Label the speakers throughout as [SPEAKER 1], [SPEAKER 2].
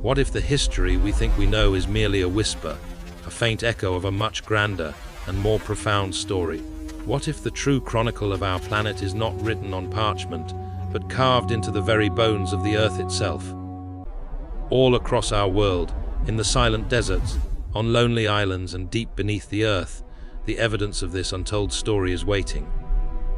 [SPEAKER 1] What if the history we think we know is merely a whisper, a faint echo of a much grander and more profound story? What if the true chronicle of our planet is not written on parchment, but carved into the very bones of the Earth itself? All across our world, in the silent deserts, on lonely islands and deep beneath the earth, the evidence of this untold story is waiting.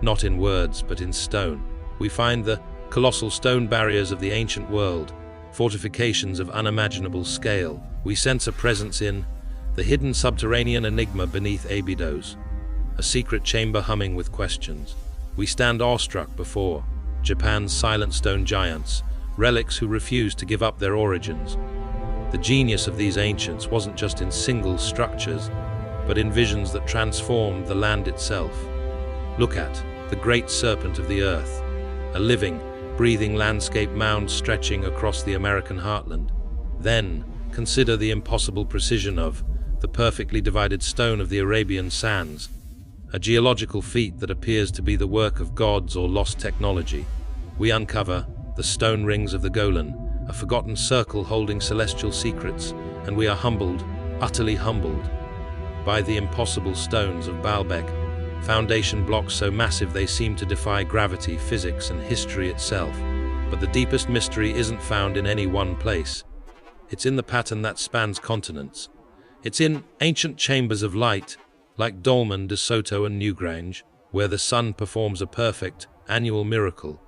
[SPEAKER 1] Not in words, but in stone. We find the colossal stone barriers of the ancient world, fortifications of unimaginable scale. We sense a presence in the hidden subterranean enigma beneath Abydos, a secret chamber humming with questions. We stand awestruck before Japan's silent stone giants, relics who refuse to give up their origins. The genius of these ancients wasn't just in single structures, but in visions that transformed the land itself. Look at the great serpent of the earth, a living, breathing landscape mound stretching across the American heartland. Then consider the impossible precision of the perfectly divided stone of the Arabian sands, a geological feat that appears to be the work of gods or lost technology. We uncover the stone rings of the Golan, a forgotten circle holding celestial secrets, and we are humbled, utterly humbled, by the impossible stones of Baalbek, foundation blocks so massive they seem to defy gravity, physics, and history itself. But the deepest mystery isn't found in any one place. It's in the pattern that spans continents. It's in ancient chambers of light, like Dolmen, De Soto, and Newgrange, where the sun performs a perfect, annual miracle.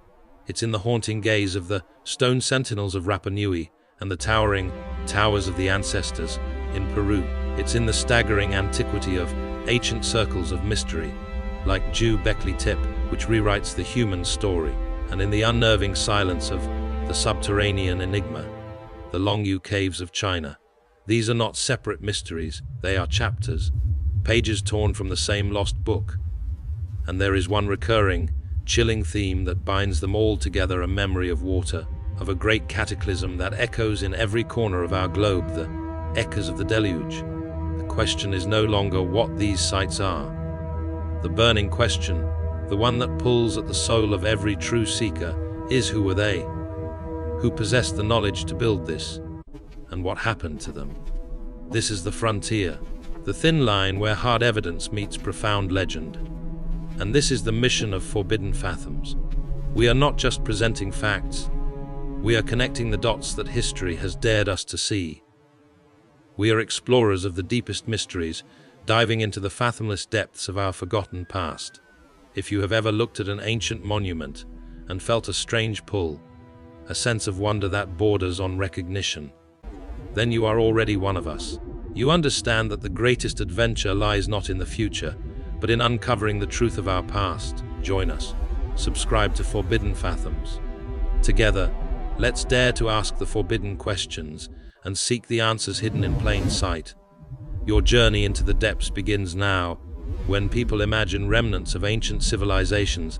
[SPEAKER 1] It's in the haunting gaze of the stone sentinels of Rapa Nui and the towering towers of the ancestors in Peru. It's in the staggering antiquity of ancient circles of mystery, like Göbekli Tepe, which rewrites the human story, and in the unnerving silence of the subterranean enigma, the Longyu caves of China. These are not separate mysteries, they are chapters, pages torn from the same lost book. And there is one recurring, chilling theme that binds them all together, a memory of water, of a great cataclysm that echoes in every corner of our globe, the echoes of the deluge. The question is no longer what these sites are. The burning question, the one that pulls at the soul of every true seeker, is who were they? Who possessed the knowledge to build this? And what happened to them? This is the frontier, the thin line where hard evidence meets profound legend. And this is the mission of Forbidden Fathoms. We are not just presenting facts, we are connecting the dots that history has dared us to see. We are explorers of the deepest mysteries, diving into the fathomless depths of our forgotten past. If you have ever looked at an ancient monument and felt a strange pull, a sense of wonder that borders on recognition, then you are already one of us. You understand that the greatest adventure lies not in the future, but in uncovering the truth of our past. Join us. Subscribe to Forbidden Fathoms. Together, let's dare to ask the forbidden questions and seek the answers hidden in plain sight. Your journey into the depths begins now. When people imagine remnants of ancient civilizations,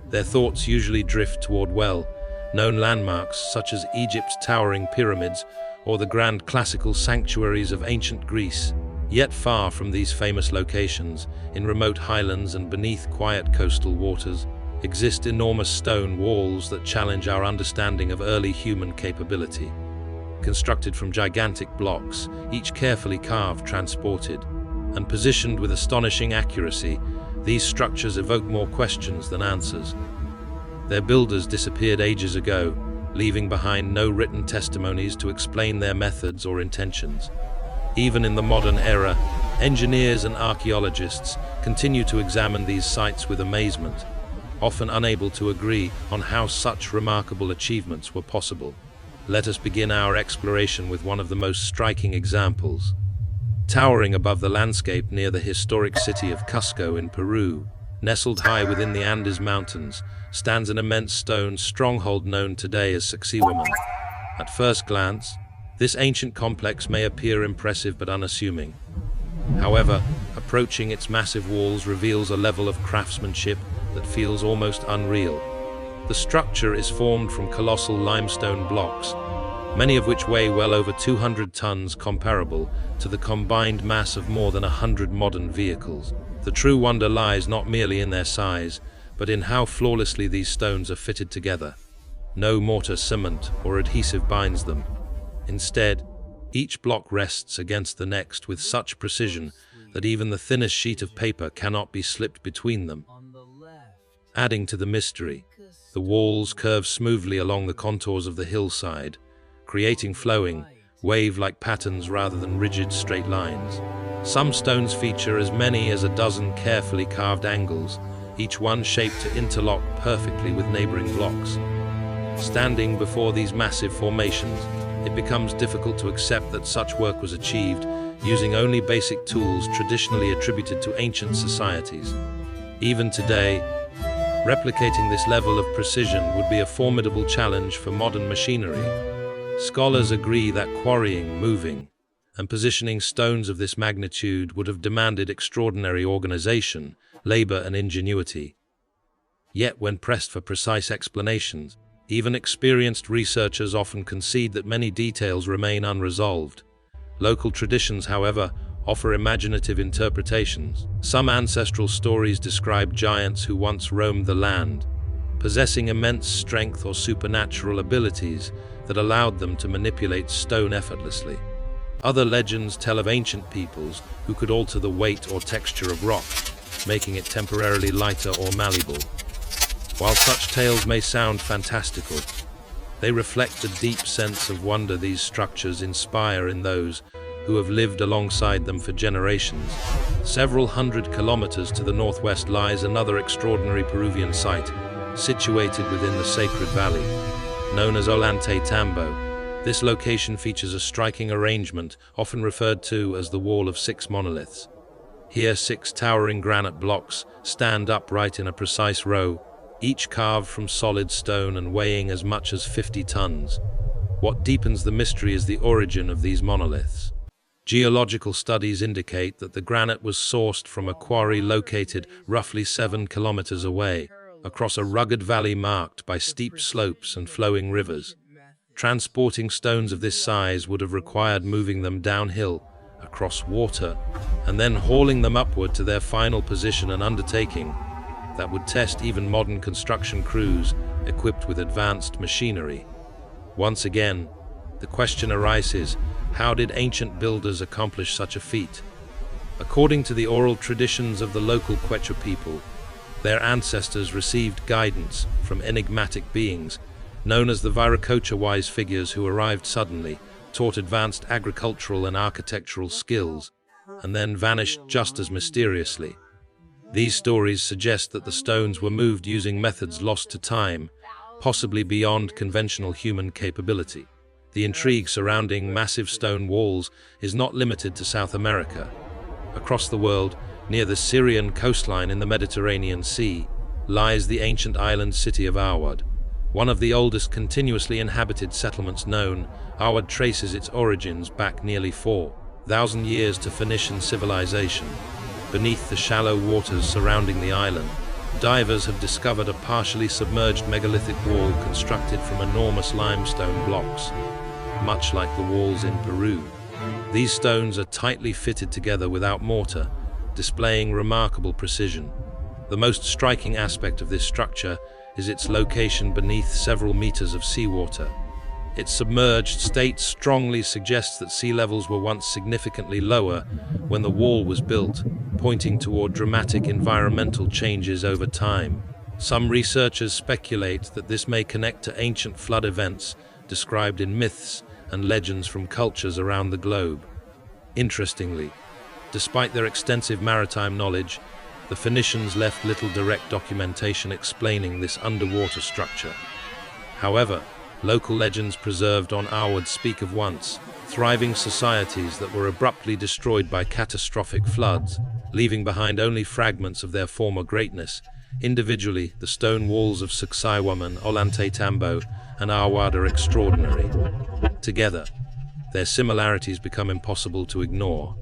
[SPEAKER 1] their thoughts usually drift toward well-known landmarks such as Egypt's towering pyramids or the grand classical sanctuaries of ancient Greece. Yet far from these famous locations, in remote highlands and beneath quiet coastal waters, exist enormous stone walls that challenge our understanding of early human capability. Constructed from gigantic blocks, each carefully carved, transported, and positioned with astonishing accuracy, these structures evoke more questions than answers. Their builders disappeared ages ago, leaving behind no written testimonies to explain their methods or intentions. Even in the modern era, engineers and archaeologists continue to examine these sites with amazement, often unable to agree on how such remarkable achievements were possible. Let us begin our exploration with one of the most striking examples. Towering above the landscape near the historic city of Cusco in Peru, nestled high within the Andes Mountains, stands an immense stone stronghold known today as Sacsayhuaman. At first glance, this ancient complex may appear impressive but unassuming. However, approaching its massive walls reveals a level of craftsmanship that feels almost unreal. The structure is formed from colossal limestone blocks, many of which weigh well over 200 tons, comparable to the combined mass of more than 100 modern vehicles. The true wonder lies not merely in their size, but in how flawlessly these stones are fitted together. No mortar, cement, or adhesive binds them. Instead, each block rests against the next with such precision that even the thinnest sheet of paper cannot be slipped between them. Adding to the mystery, the walls curve smoothly along the contours of the hillside, creating flowing, wave-like patterns rather than rigid straight lines. Some stones feature as many as a dozen carefully carved angles, each one shaped to interlock perfectly with neighboring blocks. Standing before these massive formations, it becomes difficult to accept that such work was achieved using only basic tools traditionally attributed to ancient societies. Even today, replicating this level of precision would be a formidable challenge for modern machinery. Scholars agree that quarrying, moving, and positioning stones of this magnitude would have demanded extraordinary organization, labor, and ingenuity. Yet, when pressed for precise explanations, even experienced researchers often concede that many details remain unresolved. Local traditions, however, offer imaginative interpretations. Some ancestral stories describe giants who once roamed the land, possessing immense strength or supernatural abilities that allowed them to manipulate stone effortlessly. Other legends tell of ancient peoples who could alter the weight or texture of rock, making it temporarily lighter or malleable. While such tales may sound fantastical, they reflect the deep sense of wonder these structures inspire in those who have lived alongside them for generations. Several hundred kilometers to the northwest lies another extraordinary Peruvian site, situated within the sacred valley, known as Ollantaytambo. This location features a striking arrangement, often referred to as the Wall of Six Monoliths. Here, 6 towering granite blocks stand upright in a precise row, each carved from solid stone and weighing as much as 50 tons. What deepens the mystery is the origin of these monoliths. Geological studies indicate that the granite was sourced from a quarry located roughly 7 kilometers away, across a rugged valley marked by steep slopes and flowing rivers. Transporting stones of this size would have required moving them downhill, across water, and then hauling them upward to their final position, an undertaking that would test even modern construction crews equipped with advanced machinery. Once again, the question arises, how did ancient builders accomplish such a feat? According to the oral traditions of the local Quechua people, their ancestors received guidance from enigmatic beings, known as the Viracocha wise figures, who arrived suddenly, taught advanced agricultural and architectural skills, and then vanished just as mysteriously. These stories suggest that the stones were moved using methods lost to time, possibly beyond conventional human capability. The intrigue surrounding massive stone walls is not limited to South America. Across the world, near the Syrian coastline in the Mediterranean Sea, lies the ancient island city of Awad. One of the oldest continuously inhabited settlements known, Awad traces its origins back nearly 4,000 years to Phoenician civilization. Beneath the shallow waters surrounding the island, divers have discovered a partially submerged megalithic wall constructed from enormous limestone blocks, much like the walls in Peru. These stones are tightly fitted together without mortar, displaying remarkable precision. The most striking aspect of this structure is its location beneath several meters of seawater. Its submerged state strongly suggests that sea levels were once significantly lower when the wall was built, pointing toward dramatic environmental changes over time. Some researchers speculate that this may connect to ancient flood events described in myths and legends from cultures around the globe. Interestingly, despite their extensive maritime knowledge, the Phoenicians left little direct documentation explaining this underwater structure. However, local legends preserved on Awad speak of once thriving societies that were abruptly destroyed by catastrophic floods, leaving behind only fragments of their former greatness. Individually, the stone walls of Sacsayhuaman, Ollantaytambo, and Awad are extraordinary. Together, their similarities become impossible to ignore.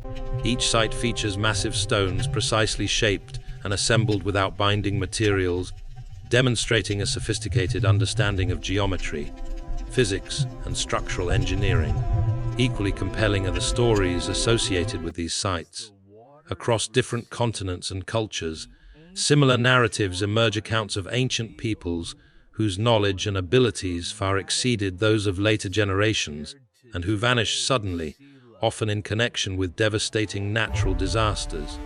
[SPEAKER 1] Each site features massive stones precisely shaped and assembled without binding materials, demonstrating a sophisticated understanding of geometry, physics, and structural engineering. Equally compelling are the stories associated with these sites. Across different continents and cultures, similar narratives emerge, accounts of ancient peoples whose knowledge and abilities far exceeded those of later generations. and who vanish suddenly, often in connection with devastating natural disasters.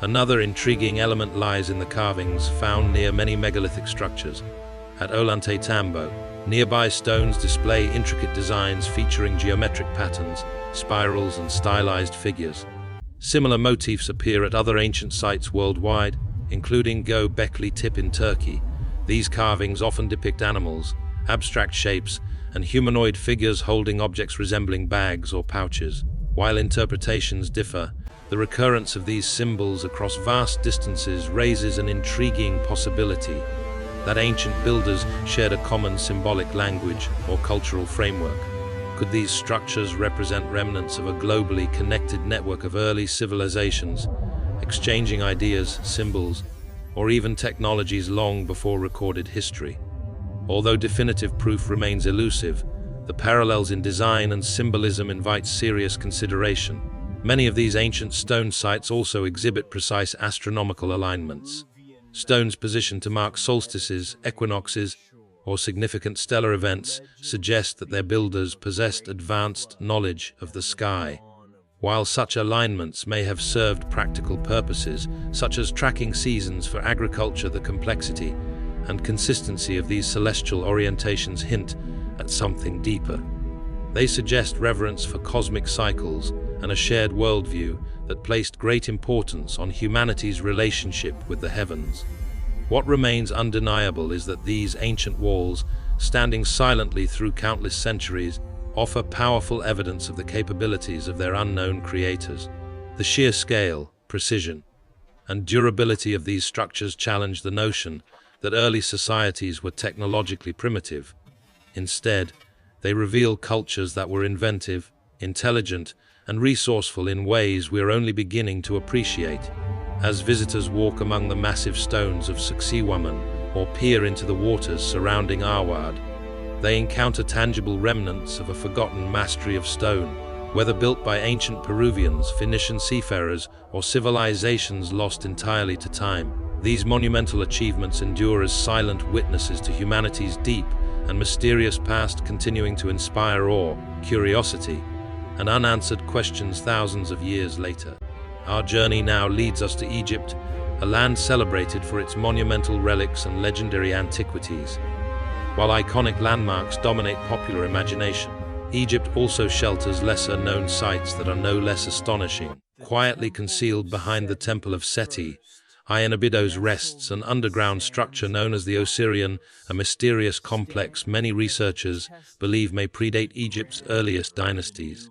[SPEAKER 1] Another intriguing element lies in the carvings found near many megalithic structures. At Olante Tambo, nearby stones display intricate designs featuring geometric patterns, spirals, and stylized figures. Similar motifs appear at other ancient sites worldwide, including Göbekli Tepe in Turkey. These carvings often depict animals, abstract shapes, and humanoid figures holding objects resembling bags or pouches. While interpretations differ, the recurrence of these symbols across vast distances raises an intriguing possibility that ancient builders shared a common symbolic language or cultural framework. Could these structures represent remnants of a globally connected network of early civilizations, exchanging ideas, symbols, or even technologies long before recorded history? Although definitive proof remains elusive, the parallels in design and symbolism invite serious consideration. Many of these ancient stone sites also exhibit precise astronomical alignments. Stones positioned to mark solstices, equinoxes, or significant stellar events suggest that their builders possessed advanced knowledge of the sky. While such alignments may have served practical purposes, such as tracking seasons for agriculture, the complexity and consistency of these celestial orientations hint at something deeper. They suggest reverence for cosmic cycles and a shared worldview that placed great importance on humanity's relationship with the heavens. What remains undeniable is that these ancient walls, standing silently through countless centuries, offer powerful evidence of the capabilities of their unknown creators. The sheer scale, precision, and durability of these structures challenge the notion that early societies were technologically primitive. Instead, they reveal cultures that were inventive, intelligent, and resourceful in ways we are only beginning to appreciate. As visitors walk among the massive stones of Sacsayhuaman or peer into the waters surrounding Arwad, they encounter tangible remnants of a forgotten mastery of stone, whether built by ancient Peruvians, Phoenician seafarers, or civilizations lost entirely to time. These monumental achievements endure as silent witnesses to humanity's deep and mysterious past, continuing to inspire awe, curiosity, and unanswered questions thousands of years later. Our journey now leads us to Egypt, a land celebrated for its monumental relics and legendary antiquities. While iconic landmarks dominate popular imagination, Egypt also shelters lesser-known sites that are no less astonishing. Quietly concealed behind the Temple of Seti, Abydos rests an underground structure known as the Osirian, a mysterious complex many researchers believe may predate Egypt's earliest dynasties.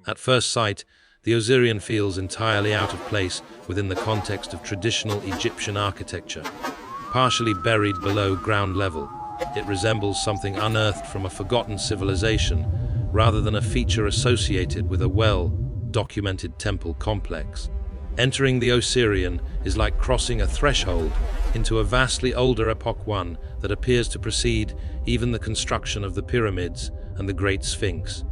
[SPEAKER 1] At first sight, the Osirian feels entirely out of place within the context of traditional Egyptian architecture. Partially buried below ground level, it resembles something unearthed from a forgotten civilization, rather than a feature associated with a well-documented temple complex. Entering the Osirian is like crossing a threshold into a vastly older epoch, one that appears to precede even the construction of the pyramids and the Great Sphinx.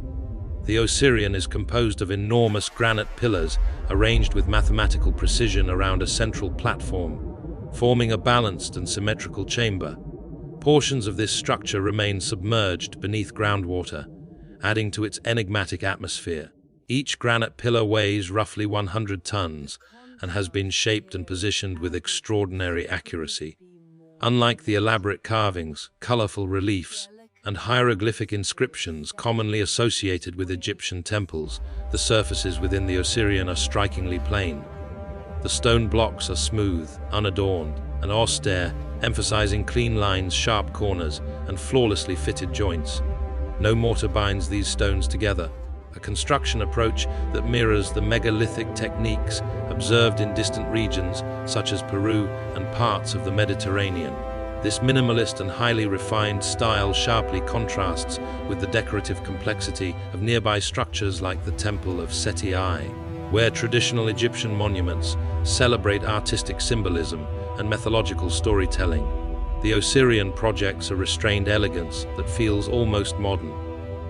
[SPEAKER 1] The Osirian is composed of enormous granite pillars arranged with mathematical precision around a central platform, forming a balanced and symmetrical chamber. Portions of this structure remain submerged beneath groundwater, adding to its enigmatic atmosphere. Each granite pillar weighs roughly 100 tons and has been shaped and positioned with extraordinary accuracy. Unlike the elaborate carvings, colorful reliefs, and hieroglyphic inscriptions commonly associated with Egyptian temples, the surfaces within the Osirian are strikingly plain. The stone blocks are smooth, unadorned, and austere, emphasizing clean lines, sharp corners, and flawlessly fitted joints. No mortar binds these stones together, a construction approach that mirrors the megalithic techniques observed in distant regions such as Peru and parts of the Mediterranean. This minimalist and highly refined style sharply contrasts with the decorative complexity of nearby structures like the Temple of Seti I, where traditional Egyptian monuments celebrate artistic symbolism and mythological storytelling. The Osirian projects a restrained elegance that feels almost modern.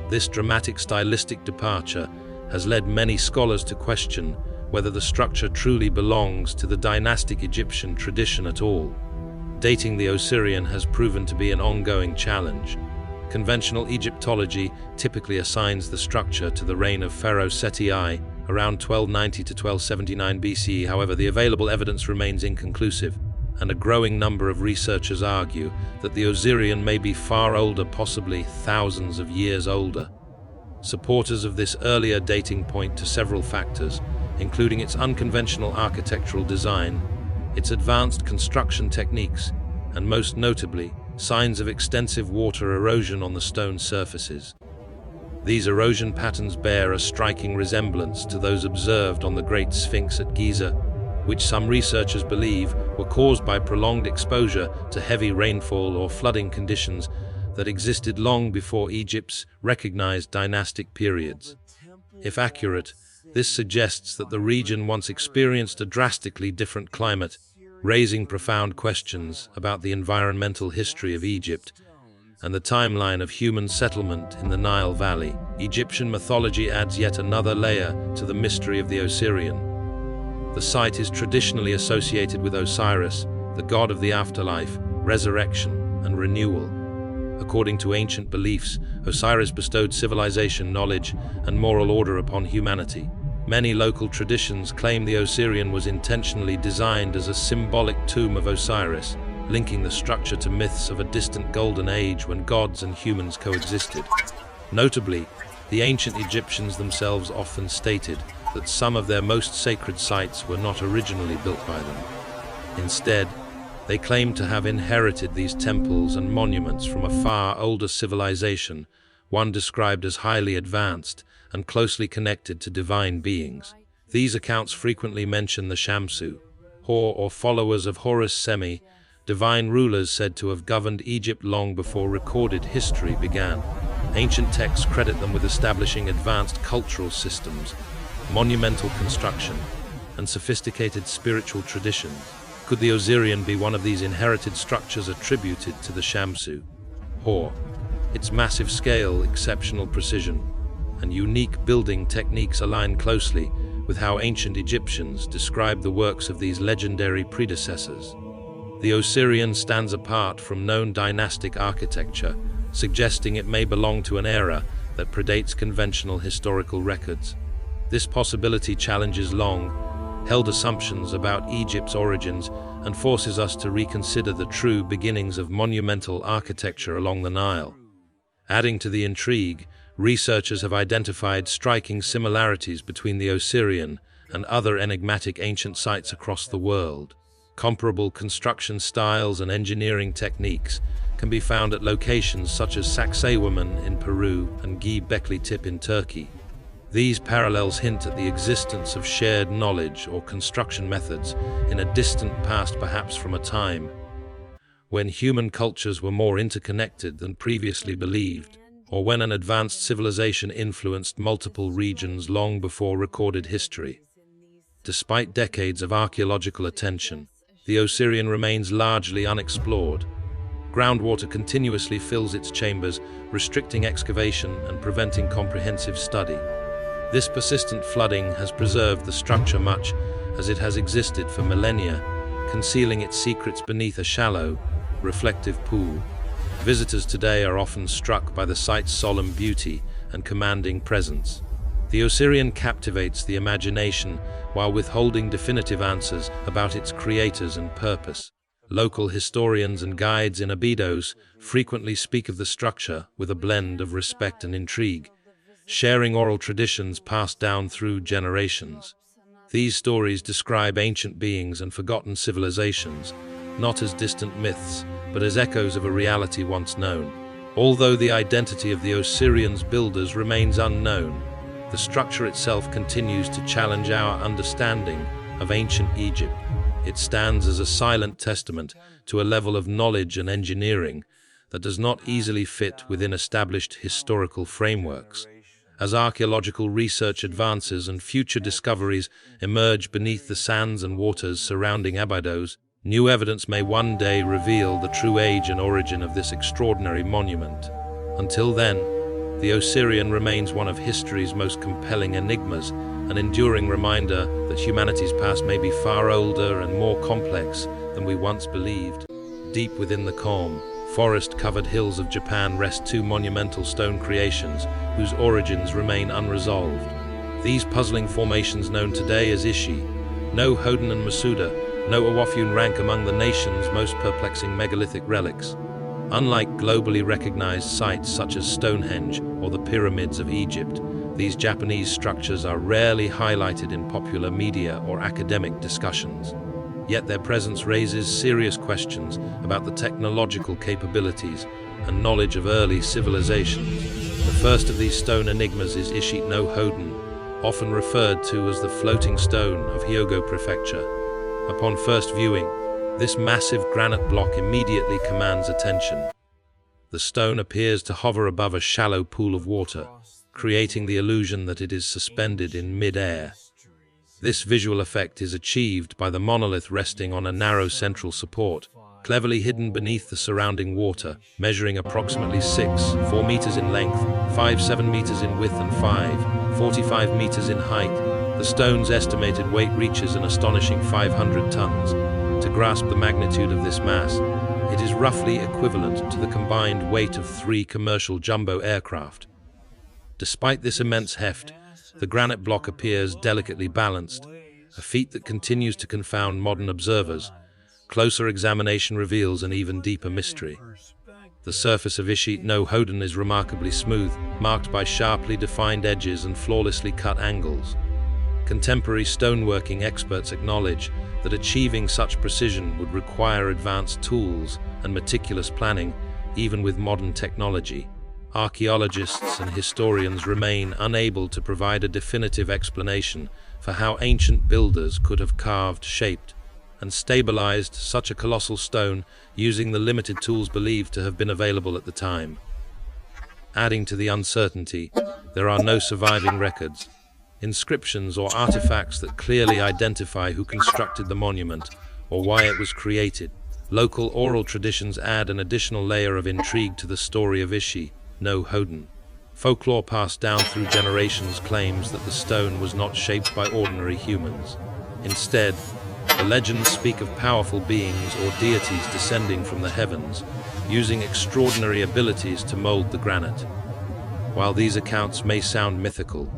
[SPEAKER 1] This dramatic stylistic departure has led many scholars to question whether the structure truly belongs to the dynastic Egyptian tradition at all. Dating the Osirian has proven to be an ongoing challenge. Conventional Egyptology typically assigns the structure to the reign of Pharaoh Seti I, around 1290 to 1279 BCE. However, the available evidence remains inconclusive, and a growing number of researchers argue that the Osirian may be far older, possibly thousands of years older. Supporters of this earlier dating point to several factors, including its unconventional architectural design, its advanced construction techniques, and most notably, signs of extensive water erosion on the stone surfaces. These erosion patterns bear a striking resemblance to those observed on the Great Sphinx at Giza, which some researchers believe were caused by prolonged exposure to heavy rainfall or flooding conditions that existed long before Egypt's recognized dynastic periods. If accurate, this suggests that the region once experienced a drastically different climate, raising profound questions about the environmental history of Egypt and the timeline of human settlement in the Nile Valley. Egyptian mythology adds yet another layer to the mystery of the Osirian. The site is traditionally associated with Osiris, the god of the afterlife, resurrection, and renewal. According to ancient beliefs, Osiris bestowed civilization, knowledge, and moral order upon humanity. Many local traditions claim the Osirian was intentionally designed as a symbolic tomb of Osiris, linking the structure to myths of a distant golden age when gods and humans coexisted. Notably, the ancient Egyptians themselves often stated that some of their most sacred sites were not originally built by them. Instead, they claimed to have inherited these temples and monuments from a far older civilization, one described as highly advanced and closely connected to divine beings. These accounts frequently mention the Shamsu, or followers of Horus Semi, divine rulers said to have governed Egypt long before recorded history began. Ancient texts credit them with establishing advanced cultural systems, monumental construction, and sophisticated spiritual traditions. Could the Osirian be one of these inherited structures attributed to the Shamsu? Or, its massive scale, exceptional precision, and unique building techniques align closely with how ancient Egyptians described the works of these legendary predecessors. The Osirian stands apart from known dynastic architecture, suggesting it may belong to an era that predates conventional historical records. This possibility challenges long-held assumptions about Egypt's origins and forces us to reconsider the true beginnings of monumental architecture along the Nile. Adding to the intrigue, researchers have identified striking similarities between the Osirian and other enigmatic ancient sites across the world. Comparable construction styles and engineering techniques can be found at locations such as Sacsayhuaman in Peru and Göbekli Tepe in Turkey. These parallels hint at the existence of shared knowledge or construction methods in a distant past, perhaps from a time when human cultures were more interconnected than previously believed, or when an advanced civilization influenced multiple regions long before recorded history. Despite decades of archaeological attention, the Osirian remains largely unexplored. Groundwater continuously fills its chambers, restricting excavation and preventing comprehensive study. This persistent flooding has preserved the structure much as it has existed for millennia, concealing its secrets beneath a shallow, reflective pool. Visitors today are often struck by the site's solemn beauty and commanding presence. The Osirian captivates the imagination while withholding definitive answers about its creators and purpose. Local historians and guides in Abydos frequently speak of the structure with a blend of respect and intrigue, sharing oral traditions passed down through generations. These stories describe ancient beings and forgotten civilizations, not as distant myths, but as echoes of a reality once known. Although the identity of the Osirian's builders remains unknown, the structure itself continues to challenge our understanding of ancient Egypt. It stands as a silent testament to a level of knowledge and engineering that does not easily fit within established historical frameworks. As archaeological research advances and future discoveries emerge beneath the sands and waters surrounding Abydos, new evidence may one day reveal the true age and origin of this extraordinary monument. Until then, the Osirian remains one of history's most compelling enigmas, an enduring reminder that humanity's past may be far older and more complex than we once believed. Deep within the calm, forest-covered hills of Japan rest two monumental stone creations whose origins remain unresolved. These puzzling formations, known today as Ishi, no Hoden and Masuda, no Awafune, rank among the nation's most perplexing megalithic relics. Unlike globally recognized sites such as Stonehenge or the pyramids of Egypt, these Japanese structures are rarely highlighted in popular media or academic discussions. Yet their presence raises serious questions about the technological capabilities and knowledge of early civilizations. The first of these stone enigmas is Ishi no Hoden, often referred to as the floating stone of Hyogo Prefecture. Upon first viewing, this massive granite block immediately commands attention. The stone appears to hover above a shallow pool of water, creating the illusion that it is suspended in mid-air. This visual effect is achieved by the monolith resting on a narrow central support, cleverly hidden beneath the surrounding water, measuring approximately 4 meters in length, 7 meters in width and 45 meters in height. The stone's estimated weight reaches an astonishing 500 tons. To grasp the magnitude of this mass, it is roughly equivalent to the combined weight of 3 commercial jumbo aircraft. Despite this immense heft, the granite block appears delicately balanced, a feat that continues to confound modern observers. Closer examination reveals an even deeper mystery. The surface of Ishi no Hoden is remarkably smooth, marked by sharply defined edges and flawlessly cut angles. Contemporary stoneworking experts acknowledge that achieving such precision would require advanced tools and meticulous planning, even with modern technology. Archaeologists and historians remain unable to provide a definitive explanation for how ancient builders could have carved, shaped, and stabilized such a colossal stone using the limited tools believed to have been available at the time. Adding to the uncertainty, there are no surviving records, inscriptions or artifacts that clearly identify who constructed the monument or why it was created. Local oral traditions add an additional layer of intrigue to the story of Ishi no Hoden. Folklore passed down through generations claims that the stone was not shaped by ordinary humans. Instead, the legends speak of powerful beings or deities descending from the heavens, using extraordinary abilities to mold the granite. While these accounts may sound mythical,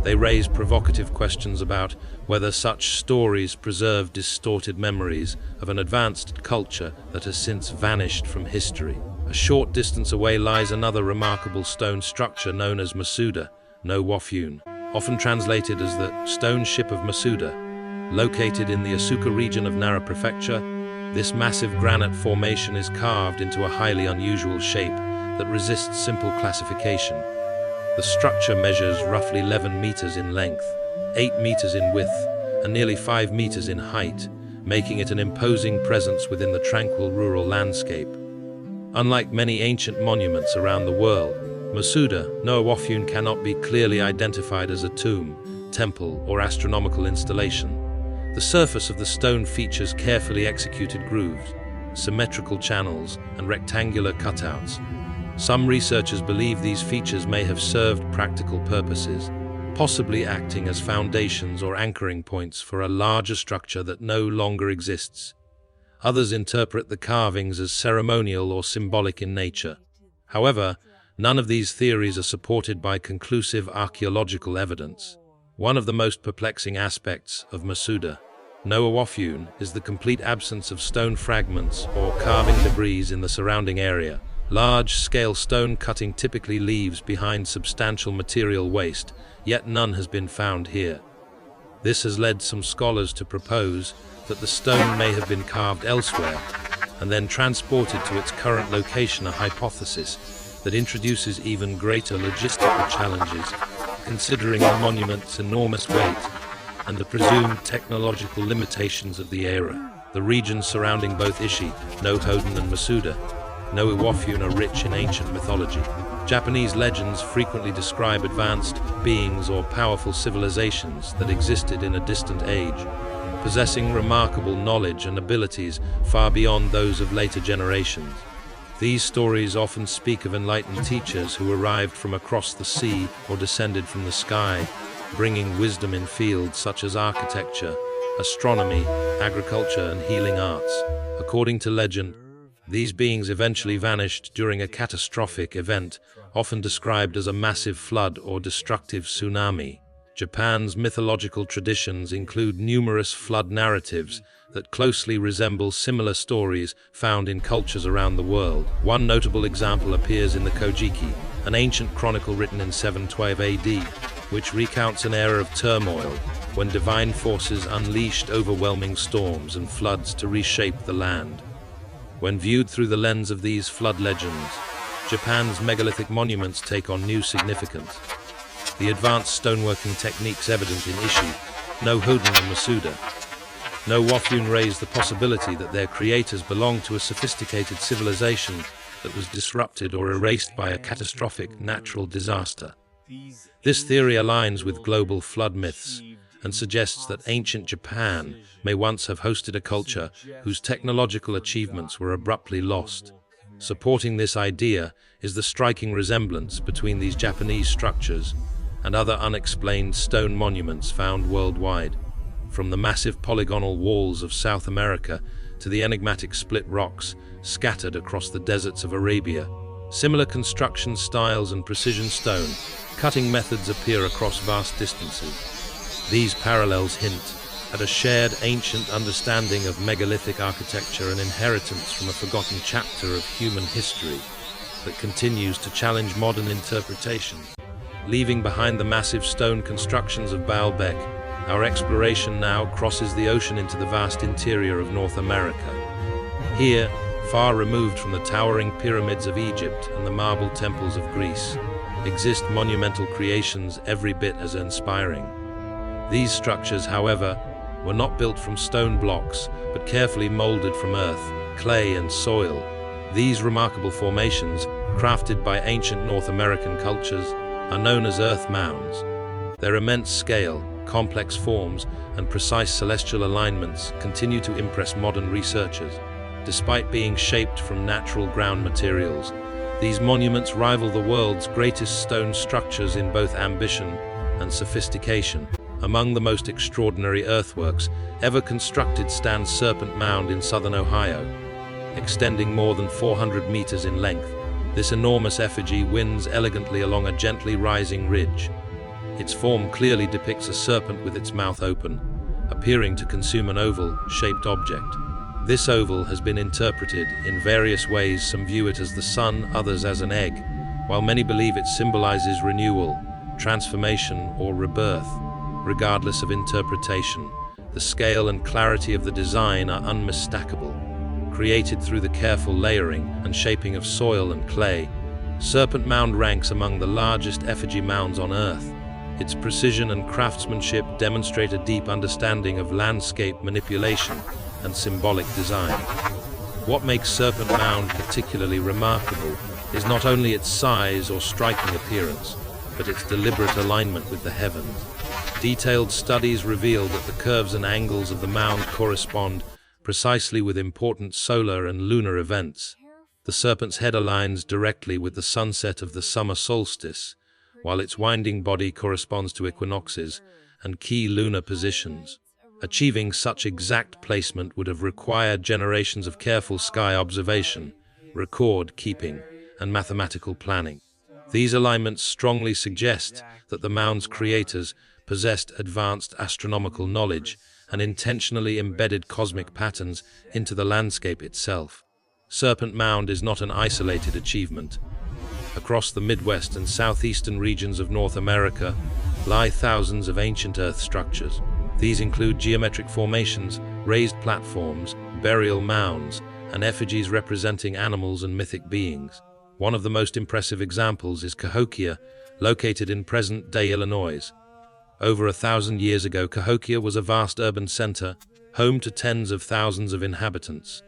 [SPEAKER 1] they raise provocative questions about whether such stories preserve distorted memories of an advanced culture that has since vanished from history. A short distance away lies another remarkable stone structure known as Masuda no Wafune, often translated as the Stone Ship of Masuda. Located in the Asuka region of Nara Prefecture, this massive granite formation is carved into a highly unusual shape that resists simple classification. The structure measures roughly 11 meters in length, 8 meters in width, and nearly 5 meters in height, making it an imposing presence within the tranquil rural landscape. Unlike many ancient monuments around the world, Masuda no Wafune cannot be clearly identified as a tomb, temple, or astronomical installation. The surface of the stone features carefully executed grooves, symmetrical channels, and rectangular cutouts. Some researchers believe these features may have served practical purposes, possibly acting as foundations or anchoring points for a larger structure that no longer exists. Others interpret the carvings as ceremonial or symbolic in nature. However, none of these theories are supported by conclusive archaeological evidence. One of the most perplexing aspects of Masuda no Wafune is the complete absence of stone fragments or carving debris in the surrounding area. Large-scale stone cutting typically leaves behind substantial material waste, yet none has been found here. This has led some scholars to propose that the stone may have been carved elsewhere and then transported to its current location, a hypothesis that introduces even greater logistical challenges, considering the monument's enormous weight and the presumed technological limitations of the era. The regions surrounding both Ishi no Hoden and Masuda no Wafune are rich in ancient mythology. Japanese legends frequently describe advanced beings or powerful civilizations that existed in a distant age, possessing remarkable knowledge and abilities far beyond those of later generations. These stories often speak of enlightened teachers who arrived from across the sea or descended from the sky, bringing wisdom in fields such as architecture, astronomy, agriculture, and healing arts. According to legend, These beings eventually vanished during a catastrophic event, often described as a massive flood or destructive tsunami. Japan's mythological traditions include numerous flood narratives that closely resemble similar stories found in cultures around the world. One notable example appears in the Kojiki, an ancient chronicle written in 712 AD, which recounts an era of turmoil when divine forces unleashed overwhelming storms and floods to reshape the land. When viewed through the lens of these flood legends, Japan's megalithic monuments take on new significance. The advanced stoneworking techniques evident in Ishi, no Hoden and Masuda, no Wafun raise the possibility that their creators belonged to a sophisticated civilization that was disrupted or erased by a catastrophic natural disaster. This theory aligns with global flood myths and suggests that ancient Japan may once have hosted a culture whose technological achievements were abruptly lost. Supporting this idea is the striking resemblance between these Japanese structures and other unexplained stone monuments found worldwide. From the massive polygonal walls of South America to the enigmatic split rocks scattered across the deserts of Arabia, similar construction styles and precision stone cutting methods appear across vast distances. These parallels hint at a shared ancient understanding of megalithic architecture, an inheritance from a forgotten chapter of human history that continues to challenge modern interpretation. Leaving behind the massive stone constructions of Baalbek, our exploration now crosses the ocean into the vast interior of North America. Here, far removed from the towering pyramids of Egypt and the marble temples of Greece, exist monumental creations every bit as inspiring. These structures, however, were not built from stone blocks, but carefully molded from earth, clay, and soil. These remarkable formations, crafted by ancient North American cultures, are known as earth mounds. Their immense scale, complex forms, and precise celestial alignments continue to impress modern researchers. Despite being shaped from natural ground materials, these monuments rival the world's greatest stone structures in both ambition and sophistication. Among the most extraordinary earthworks ever constructed stands Serpent Mound in southern Ohio. Extending more than 400 meters in length, this enormous effigy winds elegantly along a gently rising ridge. Its form clearly depicts a serpent with its mouth open, appearing to consume an oval-shaped object. This oval has been interpreted in various ways. Some view it as the sun, others as an egg, while many believe it symbolizes renewal, transformation, or rebirth. Regardless of interpretation, the scale and clarity of the design are unmistakable. Created through the careful layering and shaping of soil and clay, Serpent Mound ranks among the largest effigy mounds on Earth. Its precision and craftsmanship demonstrate a deep understanding of landscape manipulation and symbolic design. What makes Serpent Mound particularly remarkable is not only its size or striking appearance, but its deliberate alignment with the heavens. Detailed studies reveal that the curves and angles of the mound correspond precisely with important solar and lunar events. The serpent's head aligns directly with the sunset of the summer solstice, while its winding body corresponds to equinoxes and key lunar positions. Achieving such exact placement would have required generations of careful sky observation, record keeping, and mathematical planning. These alignments strongly suggest that the mound's creators possessed advanced astronomical knowledge and intentionally embedded cosmic patterns into the landscape itself. Serpent Mound is not an isolated achievement. Across the Midwest and southeastern regions of North America lie thousands of ancient earth structures. These include geometric formations, raised platforms, burial mounds, and effigies representing animals and mythic beings. One of the most impressive examples is Cahokia, located in present-day Illinois. Over 1,000 years ago, Cahokia was a vast urban center, home to tens of thousands of inhabitants.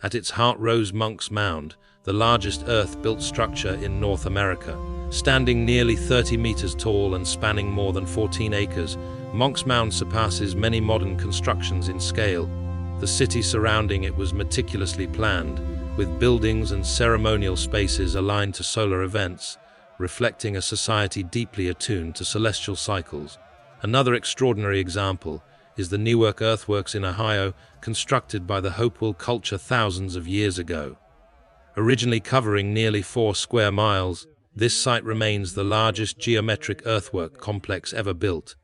[SPEAKER 1] At its heart rose Monk's Mound, the largest earth-built structure in North America. Standing nearly 30 meters tall and spanning more than 14 acres, Monk's Mound surpasses many modern constructions in scale. The city surrounding it was meticulously planned, with buildings and ceremonial spaces aligned to solar events, reflecting a society deeply attuned to celestial cycles. Another extraordinary example is the Newark earthworks in Ohio, constructed by the Hopewell culture thousands of years ago. Originally covering nearly 4 square miles, this site remains the largest geometric earthwork complex ever built.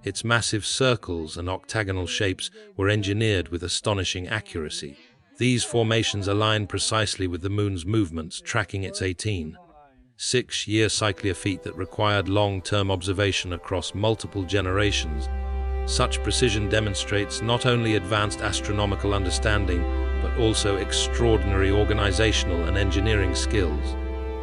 [SPEAKER 1] Its massive circles and octagonal shapes were engineered with astonishing accuracy. These formations align precisely with the Moon's movements, tracking its 18.6-year cycle, a feat that required long-term observation across multiple generations. Such precision demonstrates not only advanced astronomical understanding, but also extraordinary organizational and engineering skills.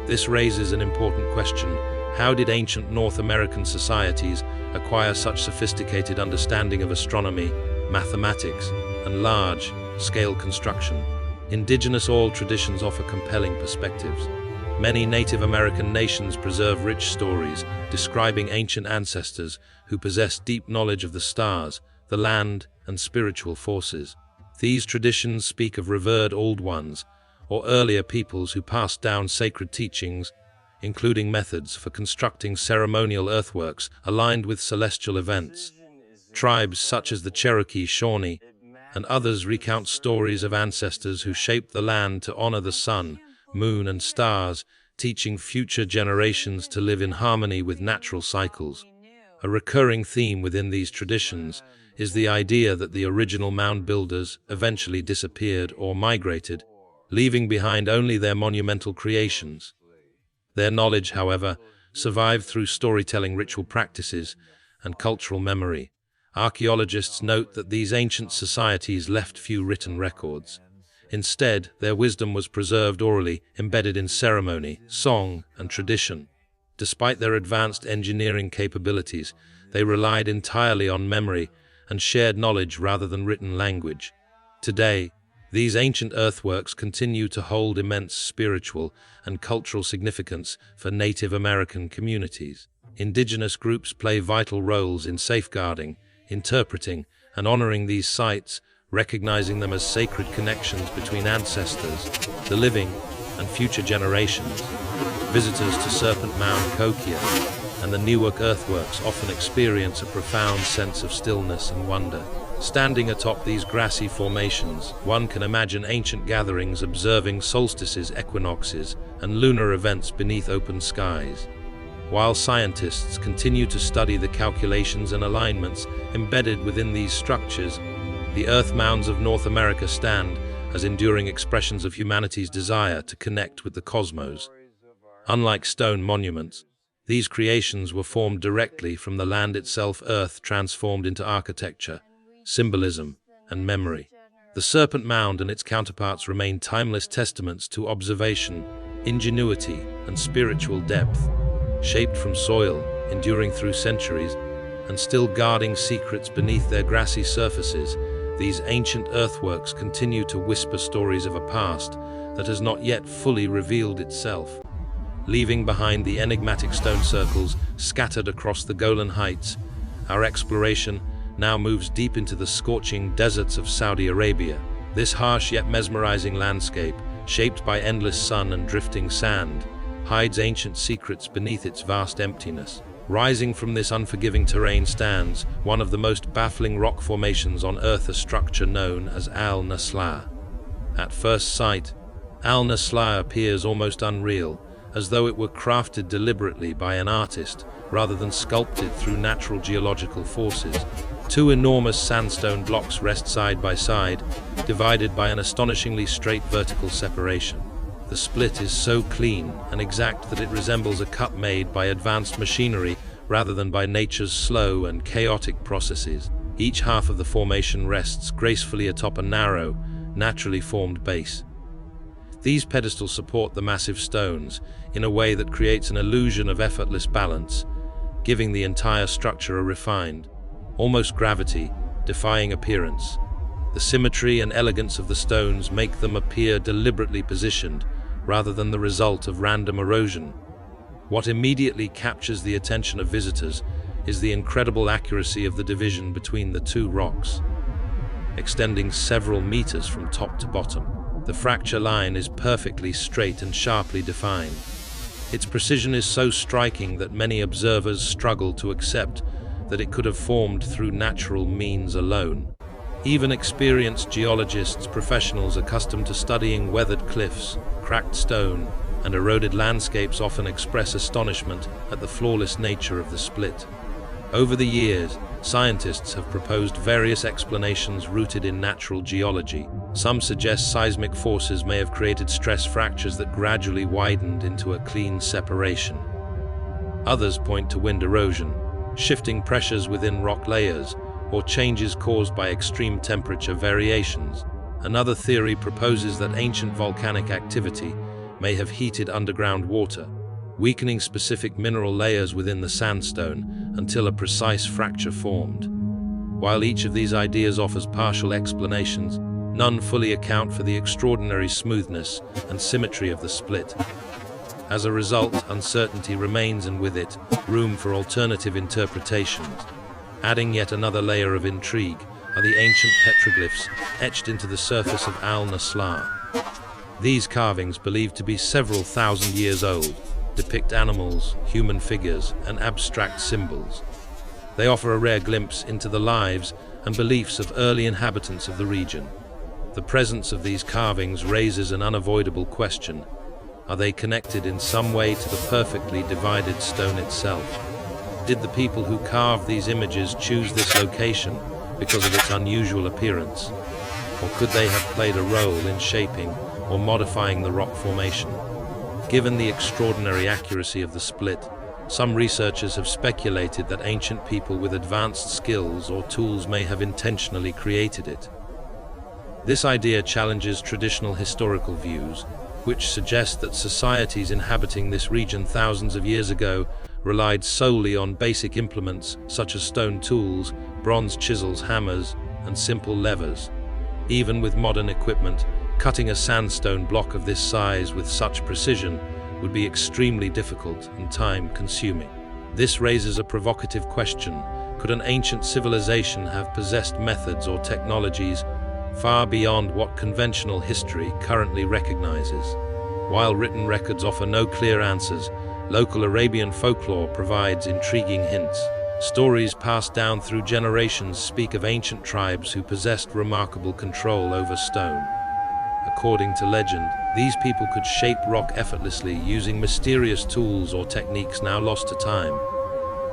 [SPEAKER 1] This raises an important question: how did ancient North American societies acquire such sophisticated understanding of astronomy, mathematics, and large-scale construction? Indigenous oral traditions offer compelling perspectives. Many Native American nations preserve rich stories describing ancient ancestors who possessed deep knowledge of the stars, the land, and spiritual forces. These traditions speak of revered Old Ones, or earlier peoples who passed down sacred teachings, including methods for constructing ceremonial earthworks aligned with celestial events. Tribes such as the Cherokee, Shawnee, and others recount stories of ancestors who shaped the land to honor the sun, moon, and stars, teaching future generations to live in harmony with natural cycles. A recurring theme within these traditions is the idea that the original mound builders eventually disappeared or migrated, leaving behind only their monumental creations. Their knowledge, however, survived through storytelling, ritual practices, and cultural memory. Archaeologists note that these ancient societies left few written records. Instead, their wisdom was preserved orally, embedded in ceremony, song, and tradition. Despite their advanced engineering capabilities, they relied entirely on memory and shared knowledge rather than written language. Today, these ancient earthworks continue to hold immense spiritual and cultural significance for Native American communities. Indigenous groups play vital roles in safeguarding, interpreting, and honoring these sites, recognizing them as sacred connections between ancestors, the living, and future generations. Visitors to Serpent Mound, Kokia, and the Newark earthworks often experience a profound sense of stillness and wonder. Standing atop these grassy formations, one can imagine ancient gatherings observing solstices, equinoxes, and lunar events beneath open skies. While scientists continue to study the calculations and alignments embedded within these structures, the earth mounds of North America stand as enduring expressions of humanity's desire to connect with the cosmos. Unlike stone monuments, these creations were formed directly from the land itself, earth transformed into architecture, symbolism, and memory. The Serpent Mound and its counterparts remain timeless testaments to observation, ingenuity, and spiritual depth. Shaped from soil, enduring through centuries, and still guarding secrets beneath their grassy surfaces, these ancient earthworks continue to whisper stories of a past that has not yet fully revealed itself. Leaving behind the enigmatic stone circles scattered across the Golan Heights, our exploration now moves deep into the scorching deserts of Saudi Arabia. This harsh yet mesmerizing landscape, shaped by endless sun and drifting sand, hides ancient secrets beneath its vast emptiness. Rising from this unforgiving terrain stands one of the most baffling rock formations on Earth, a structure known as Al-Nasla. At first sight, Al-Nasla appears almost unreal, as though it were crafted deliberately by an artist rather than sculpted through natural geological forces. Two enormous sandstone blocks rest side by side, divided by an astonishingly straight vertical separation. The split is so clean and exact that it resembles a cut made by advanced machinery rather than by nature's slow and chaotic processes. Each half of the formation rests gracefully atop a narrow, naturally formed base. These pedestals support the massive stones in a way that creates an illusion of effortless balance, giving the entire structure a refined, almost gravity-defying appearance. The symmetry and elegance of the stones make them appear deliberately positioned, rather than the result of random erosion. What immediately captures the attention of visitors is the incredible accuracy of the division between the two rocks, extending several meters from top to bottom. The fracture line is perfectly straight and sharply defined. Its precision is so striking that many observers struggle to accept that it could have formed through natural means alone. Even experienced geologists, professionals accustomed to studying weathered cliffs, cracked stone, and eroded landscapes often express astonishment at the flawless nature of the split. Over the years, scientists have proposed various explanations rooted in natural geology. Some suggest seismic forces may have created stress fractures that gradually widened into a clean separation. Others point to wind erosion, shifting pressures within rock layers, or changes caused by extreme temperature variations. Another theory proposes that ancient volcanic activity may have heated underground water, weakening specific mineral layers within the sandstone until a precise fracture formed. While each of these ideas offers partial explanations, none fully account for the extraordinary smoothness and symmetry of the split. As a result, uncertainty remains, and with it, room for alternative interpretations. Adding yet another layer of intrigue are the ancient petroglyphs etched into the surface of Al-Nasla. These carvings, believed to be several thousand years old, depict animals, human figures, and abstract symbols. They offer a rare glimpse into the lives and beliefs of early inhabitants of the region. The presence of these carvings raises an unavoidable question. Are they connected in some way to the perfectly divided stone itself? Did the people who carved these images choose this location because of its unusual appearance? Or could they have played a role in shaping or modifying the rock formation? Given the extraordinary accuracy of the split, some researchers have speculated that ancient people with advanced skills or tools may have intentionally created it. This idea challenges traditional historical views, which suggest that societies inhabiting this region thousands of years ago relied solely on basic implements such as stone tools, bronze chisels, hammers, and simple levers. Even with modern equipment, cutting a sandstone block of this size with such precision would be extremely difficult and time-consuming. This raises a provocative question. Could an ancient civilization have possessed methods or technologies far beyond what conventional history currently recognizes? While written records offer no clear answers, local Arabian folklore provides intriguing hints. Stories passed down through generations speak of ancient tribes who possessed remarkable control over stone. According to legend, these people could shape rock effortlessly using mysterious tools or techniques now lost to time.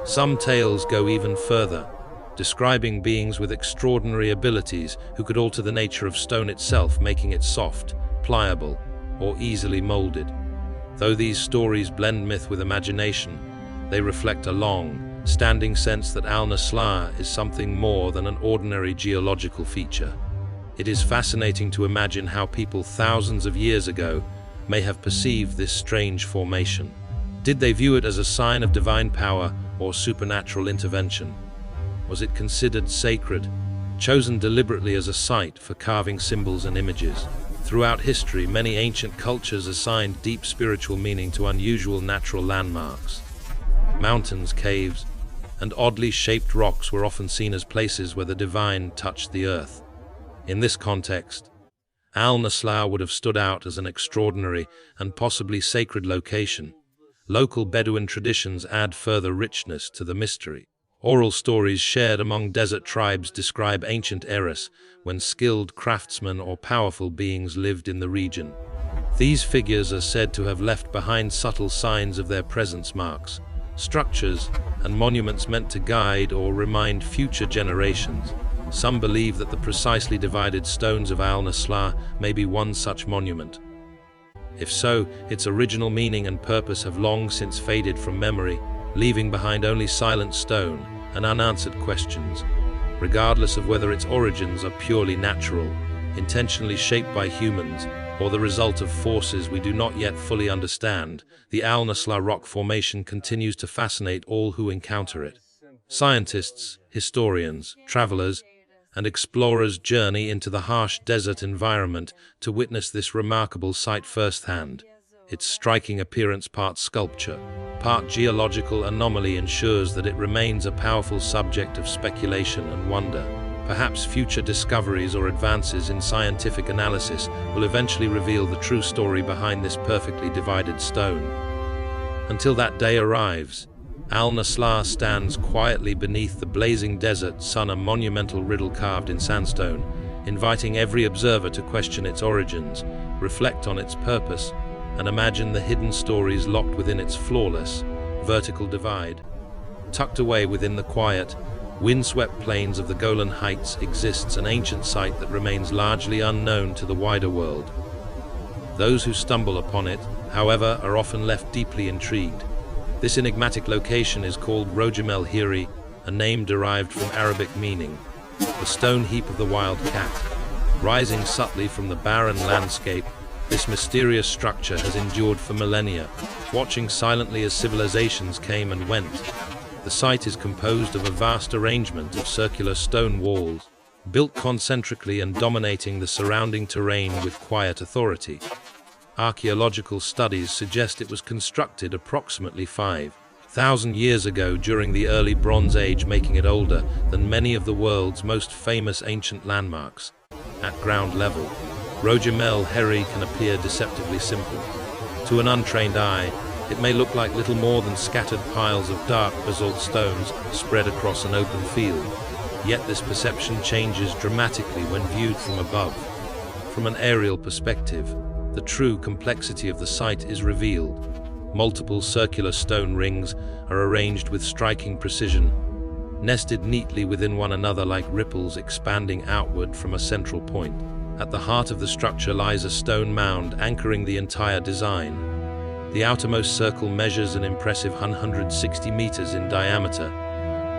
[SPEAKER 1] Some tales go even further, describing beings with extraordinary abilities who could alter the nature of stone itself, making it soft, pliable, or easily molded. Though these stories blend myth with imagination, they reflect a long-standing sense that Al-Nasla is something more than an ordinary geological feature. It is fascinating to imagine how people thousands of years ago may have perceived this strange formation. Did they view it as a sign of divine power or supernatural intervention? Was it considered sacred, chosen deliberately as a site for carving symbols and images? Throughout history, many ancient cultures assigned deep spiritual meaning to unusual natural landmarks. Mountains, caves, and oddly shaped rocks were often seen as places where the divine touched the earth. In this context, Al-Nasla would have stood out as an extraordinary and possibly sacred location. Local Bedouin traditions add further richness to the mystery. Oral stories shared among desert tribes describe ancient eras when skilled craftsmen or powerful beings lived in the region. These figures are said to have left behind subtle signs of their presence, marks, structures, and monuments meant to guide or remind future generations. Some believe that the precisely divided stones of Al-Nasla may be one such monument. If so, its original meaning and purpose have long since faded from memory, leaving behind only silent stone and unanswered questions. Regardless of whether its origins are purely natural, intentionally shaped by humans, or the result of forces we do not yet fully understand, the Al-Nasla rock formation continues to fascinate all who encounter it. Scientists, historians, travelers, and explorers journey into the harsh desert environment to witness this remarkable sight firsthand. Its striking appearance, part sculpture, part geological anomaly, ensures that it remains a powerful subject of speculation and wonder. Perhaps future discoveries or advances in scientific analysis will eventually reveal the true story behind this perfectly divided stone. Until that day arrives, Al-Nasla stands quietly beneath the blazing desert sun, a monumental riddle carved in sandstone, inviting every observer to question its origins, reflect on its purpose, and imagine the hidden stories locked within its flawless, vertical divide. Tucked away within the quiet, windswept plains of the Golan Heights exists an ancient site that remains largely unknown to the wider world. Those who stumble upon it, however, are often left deeply intrigued. This enigmatic location is called Rojam El Hiri, a name derived from Arabic meaning the stone heap of the wild cat. Rising subtly from the barren landscape, this mysterious structure has endured for millennia, watching silently as civilizations came and went. The site is composed of a vast arrangement of circular stone walls, built concentrically and dominating the surrounding terrain with quiet authority. Archaeological studies suggest it was constructed approximately 5,000 years ago during the early Bronze Age, making it older than many of the world's most famous ancient landmarks. At ground level, Rojam El Hiri can appear deceptively simple. To an untrained eye, it may look like little more than scattered piles of dark basalt stones spread across an open field. Yet this perception changes dramatically when viewed from above. From an aerial perspective, the true complexity of the site is revealed. Multiple circular stone rings are arranged with striking precision, nested neatly within one another like ripples expanding outward from a central point. At the heart of the structure lies a stone mound anchoring the entire design. The outermost circle measures an impressive 160 meters in diameter,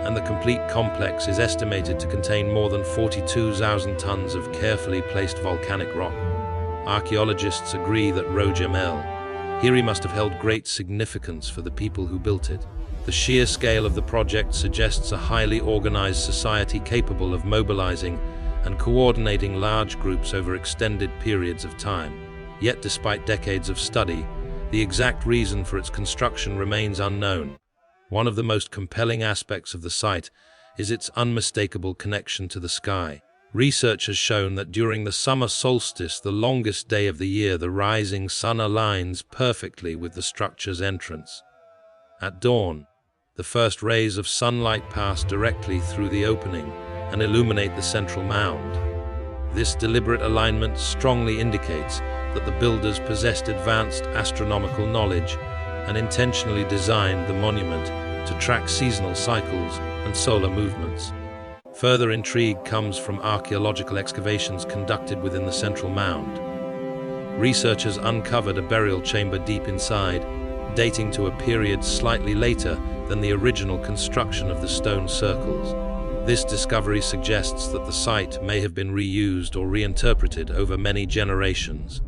[SPEAKER 1] and the complete complex is estimated to contain more than 42,000 tons of carefully placed volcanic rock. Archaeologists agree that Rojam El Hiri must have held great significance for the people who built it. The sheer scale of the project suggests a highly organized society capable of mobilizing and coordinating large groups over extended periods of time. Yet, despite decades of study, the exact reason for its construction remains unknown. One of the most compelling aspects of the site is its unmistakable connection to the sky. Research has shown that during the summer solstice, the longest day of the year, the rising sun aligns perfectly with the structure's entrance. At dawn, the first rays of sunlight pass directly through the opening and illuminate the central mound. This deliberate alignment strongly indicates that the builders possessed advanced astronomical knowledge and intentionally designed the monument to track seasonal cycles and solar movements. Further intrigue comes from archaeological excavations conducted within the central mound. Researchers uncovered a burial chamber deep inside, dating to a period slightly later than the original construction of the stone circles. This discovery suggests that the site may have been reused or reinterpreted over many generations.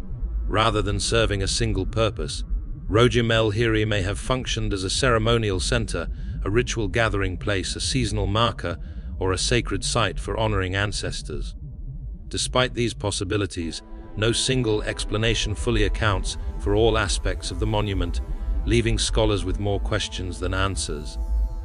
[SPEAKER 1] Rather than serving a single purpose, Rojam El Hiri may have functioned as a ceremonial center, a ritual gathering place, a seasonal marker, or a sacred site for honoring ancestors. Despite these possibilities, no single explanation fully accounts for all aspects of the monument, leaving scholars with more questions than answers.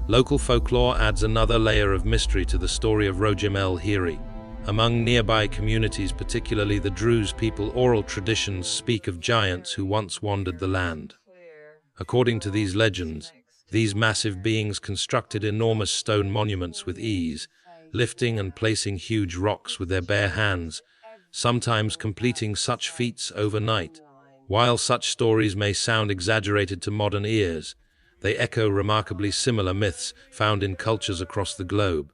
[SPEAKER 1] Local folklore adds another layer of mystery to the story of Rojam El Hiri. Among nearby communities, particularly the Druze people, oral traditions speak of giants who once wandered the land. According to these legends, these massive beings constructed enormous stone monuments with ease, lifting and placing huge rocks with their bare hands, sometimes completing such feats overnight. While such stories may sound exaggerated to modern ears, they echo remarkably similar myths found in cultures across the globe.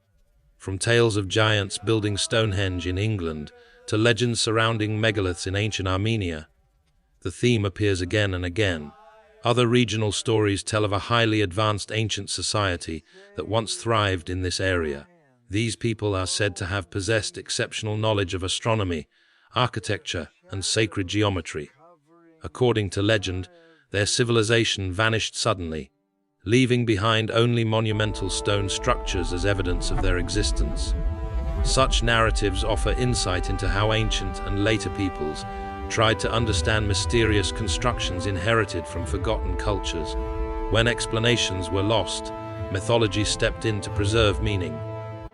[SPEAKER 1] From tales of giants building Stonehenge in England to legends surrounding megaliths in ancient Armenia, the theme appears again and again. Other regional stories tell of a highly advanced ancient society that once thrived in this area. These people are said to have possessed exceptional knowledge of astronomy, architecture, and sacred geometry. According to legend, their civilization vanished suddenly, leaving behind only monumental stone structures as evidence of their existence. Such narratives offer insight into how ancient and later peoples tried to understand mysterious constructions inherited from forgotten cultures. When explanations were lost, mythology stepped in to preserve meaning.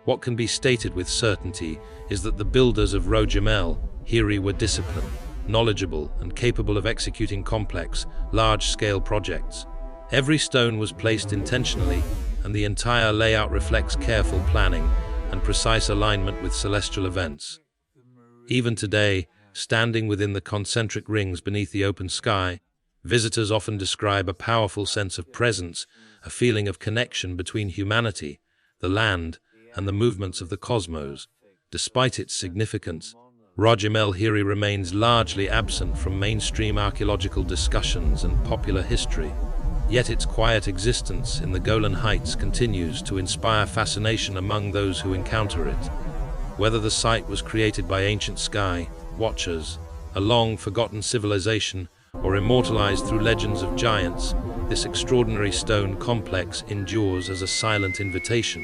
[SPEAKER 1] What can be stated with certainty is that the builders of Rojam El Hiri were disciplined, knowledgeable, and capable of executing complex, large-scale projects. Every stone was placed intentionally, and the entire layout reflects careful planning and precise alignment with celestial events. Even today, standing within the concentric rings beneath the open sky, visitors often describe a powerful sense of presence, a feeling of connection between humanity, the land, and the movements of the cosmos. Despite its significance, Rajim El Hiri remains largely absent from mainstream archaeological discussions and popular history. Yet its quiet existence in the Golan Heights continues to inspire fascination among those who encounter it. Whether the site was created by ancient sky watchers, a long-forgotten civilization, or immortalized through legends of giants, this extraordinary stone complex endures as a silent invitation.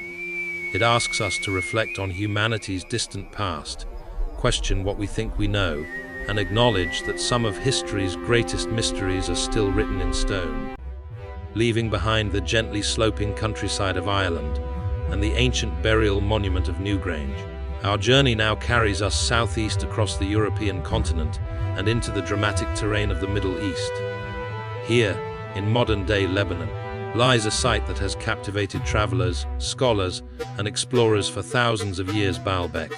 [SPEAKER 1] It asks us to reflect on humanity's distant past, question what we think we know, and acknowledge that some of history's greatest mysteries are still written in stone. Leaving behind the gently sloping countryside of Ireland and the ancient burial monument of Newgrange, our journey now carries us southeast across the European continent and into the dramatic terrain of the Middle East. Here, in modern-day Lebanon, lies a site that has captivated travelers, scholars, and explorers for thousands of years: Baalbek.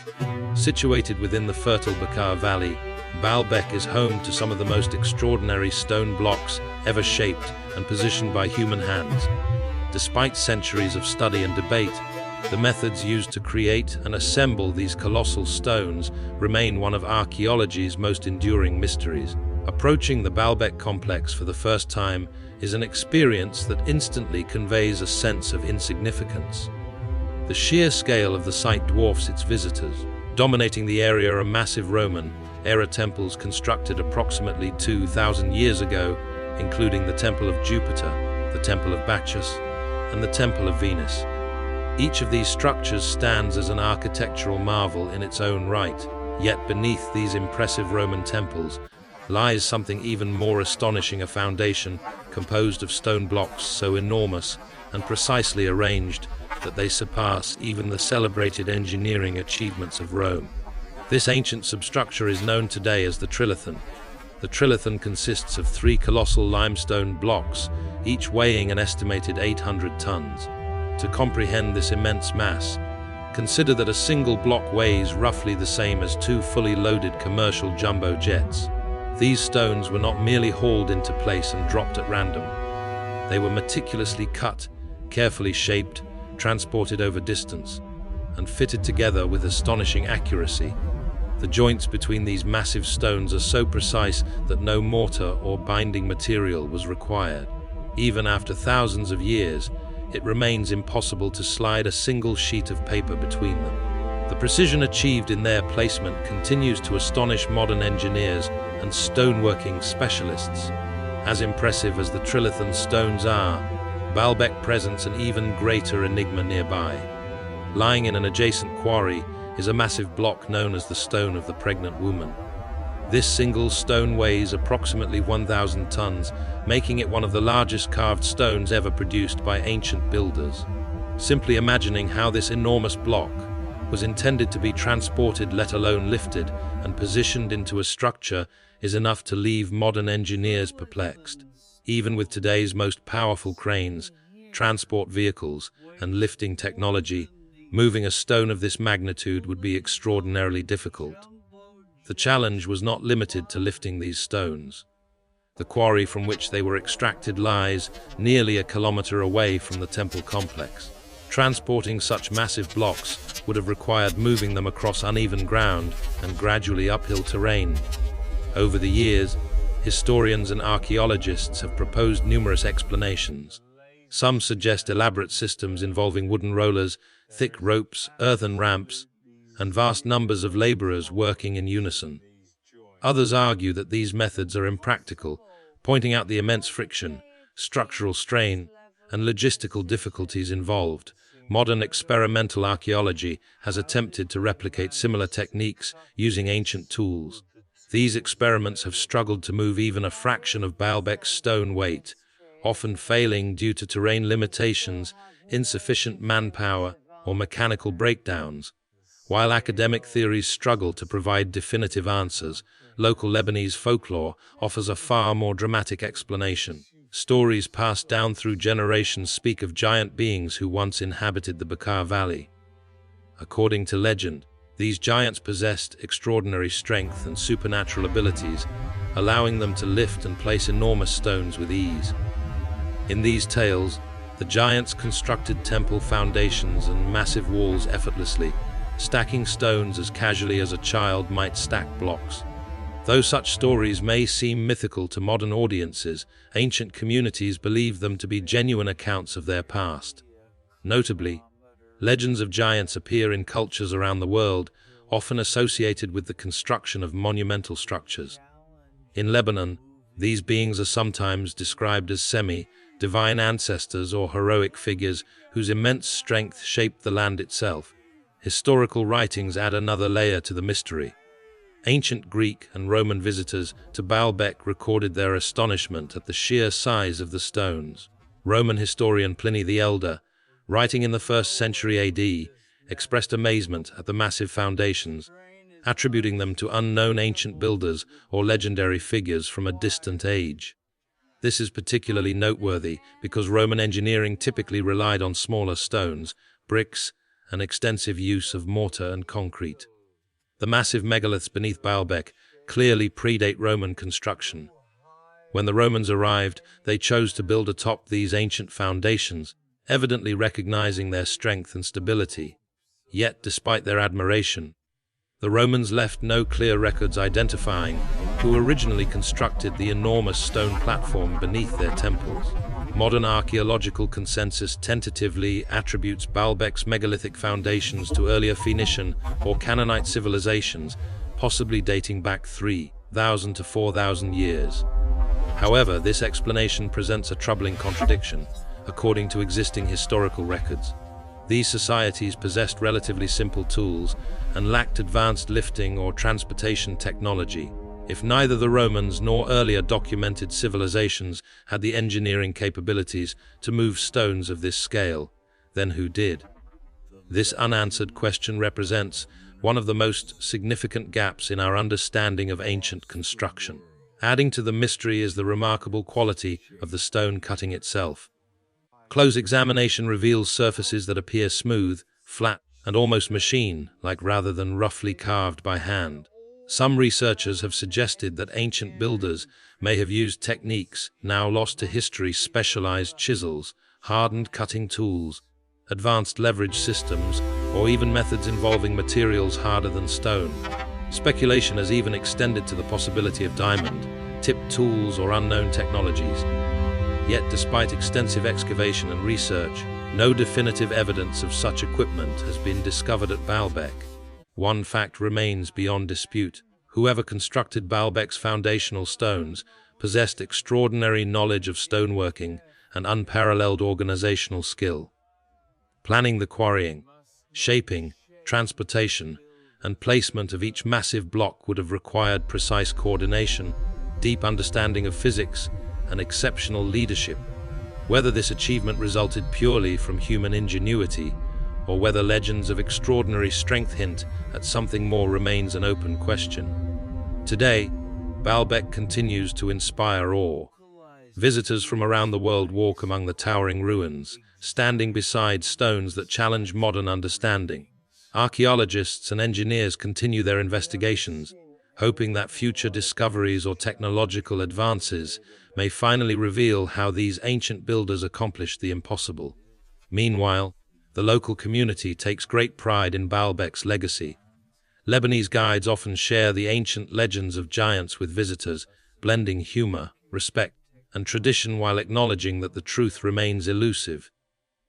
[SPEAKER 1] Situated within the fertile Bekaa Valley, Baalbek is home to some of the most extraordinary stone blocks ever shaped and positioned by human hands. Despite centuries of study and debate, the methods used to create and assemble these colossal stones remain one of archaeology's most enduring mysteries. Approaching the Baalbek complex for the first time is an experience that instantly conveys a sense of insignificance. The sheer scale of the site dwarfs its visitors. Dominating the area are massive Roman-era temples constructed approximately 2,000 years ago, including the Temple of Jupiter, the Temple of Bacchus, and the Temple of Venus. Each of these structures stands as an architectural marvel in its own right, yet beneath these impressive Roman temples lies something even more astonishing: a foundation composed of stone blocks so enormous and precisely arranged that they surpass even the celebrated engineering achievements of Rome. This ancient substructure is known today as the Trilithon. The Trilithon consists of 3 colossal limestone blocks, each weighing an estimated 800 tons. To comprehend this immense mass, consider that a single block weighs roughly the same as 2 fully loaded commercial jumbo jets. These stones were not merely hauled into place and dropped at random. They were meticulously cut, carefully shaped, transported over distance, and fitted together with astonishing accuracy. The joints between these massive stones are so precise that no mortar or binding material was required. Even after thousands of years, it remains impossible to slide a single sheet of paper between them. The precision achieved in their placement continues to astonish modern engineers and stoneworking specialists. As impressive as the Trilithon stones are, Baalbek presents an even greater enigma nearby. Lying in an adjacent quarry is a massive block known as the Stone of the Pregnant Woman. This single stone weighs approximately 1,000 tons, making it one of the largest carved stones ever produced by ancient builders. Simply imagining how this enormous block was intended to be transported, let alone lifted, and positioned into a structure is enough to leave modern engineers perplexed. Even with today's most powerful cranes, transport vehicles, and lifting technology, moving a stone of this magnitude would be extraordinarily difficult. The challenge was not limited to lifting these stones. The quarry from which they were extracted lies nearly a kilometer away from the temple complex. Transporting such massive blocks would have required moving them across uneven ground and gradually uphill terrain. Over the years, historians and archaeologists have proposed numerous explanations. Some suggest elaborate systems involving wooden rollers, thick ropes, earthen ramps, and vast numbers of laborers working in unison. Others argue that these methods are impractical, pointing out the immense friction, structural strain, and logistical difficulties involved. Modern experimental archaeology has attempted to replicate similar techniques using ancient tools. These experiments have struggled to move even a fraction of Baalbek's stone weight, often failing due to terrain limitations, insufficient manpower, or mechanical breakdowns. While academic theories struggle to provide definitive answers, local Lebanese folklore offers a far more dramatic explanation. Stories passed down through generations speak of giant beings who once inhabited the Bekaa Valley. According to legend, these giants possessed extraordinary strength and supernatural abilities, allowing them to lift and place enormous stones with ease. In these tales, the giants constructed temple foundations and massive walls effortlessly, stacking stones as casually as a child might stack blocks. Though such stories may seem mythical to modern audiences, ancient communities believe them to be genuine accounts of their past. Notably, legends of giants appear in cultures around the world, often associated with the construction of monumental structures. In Lebanon, these beings are sometimes described as semi-divine ancestors or heroic figures whose immense strength shaped the land itself. Historical writings add another layer to the mystery. Ancient Greek and Roman visitors to Baalbek recorded their astonishment at the sheer size of the stones. Roman historian Pliny the Elder, writing in the 1st century AD, expressed amazement at the massive foundations, attributing them to unknown ancient builders or legendary figures from a distant age. This is particularly noteworthy because Roman engineering typically relied on smaller stones, bricks, and extensive use of mortar and concrete. The massive megaliths beneath Baalbek clearly predate Roman construction. When the Romans arrived, they chose to build atop these ancient foundations, evidently recognizing their strength and stability. Yet, despite their admiration, the Romans left no clear records identifying who originally constructed the enormous stone platform beneath their temples. Modern archaeological consensus tentatively attributes Baalbek's megalithic foundations to earlier Phoenician or Canaanite civilizations, possibly dating back 3,000 to 4,000 years. However, this explanation presents a troubling contradiction, according to existing historical records. These societies possessed relatively simple tools and lacked advanced lifting or transportation technology. If neither the Romans nor earlier documented civilizations had the engineering capabilities to move stones of this scale, then who did? This unanswered question represents one of the most significant gaps in our understanding of ancient construction. Adding to the mystery is the remarkable quality of the stone cutting itself. Close examination reveals surfaces that appear smooth, flat, and almost machine-like rather than roughly carved by hand. Some researchers have suggested that ancient builders may have used techniques now lost to history, specialized chisels, hardened cutting tools, advanced leverage systems, or even methods involving materials harder than stone. Speculation has even extended to the possibility of diamond, tipped tools, or unknown technologies. Yet, despite extensive excavation and research, no definitive evidence of such equipment has been discovered at Baalbek. One fact remains beyond dispute. Whoever constructed Baalbek's foundational stones possessed extraordinary knowledge of stoneworking and unparalleled organizational skill. Planning the quarrying, shaping, transportation, and placement of each massive block would have required precise coordination, deep understanding of physics, and exceptional leadership. Whether this achievement resulted purely from human ingenuity, or whether legends of extraordinary strength hint at something more remains an open question. Today, Baalbek continues to inspire awe. Visitors from around the world walk among the towering ruins, standing beside stones that challenge modern understanding. Archaeologists and engineers continue their investigations, hoping that future discoveries or technological advances may finally reveal how these ancient builders accomplished the impossible. Meanwhile, the local community takes great pride in Baalbek's legacy. Lebanese guides often share the ancient legends of giants with visitors, blending humor, respect, and tradition while acknowledging that the truth remains elusive.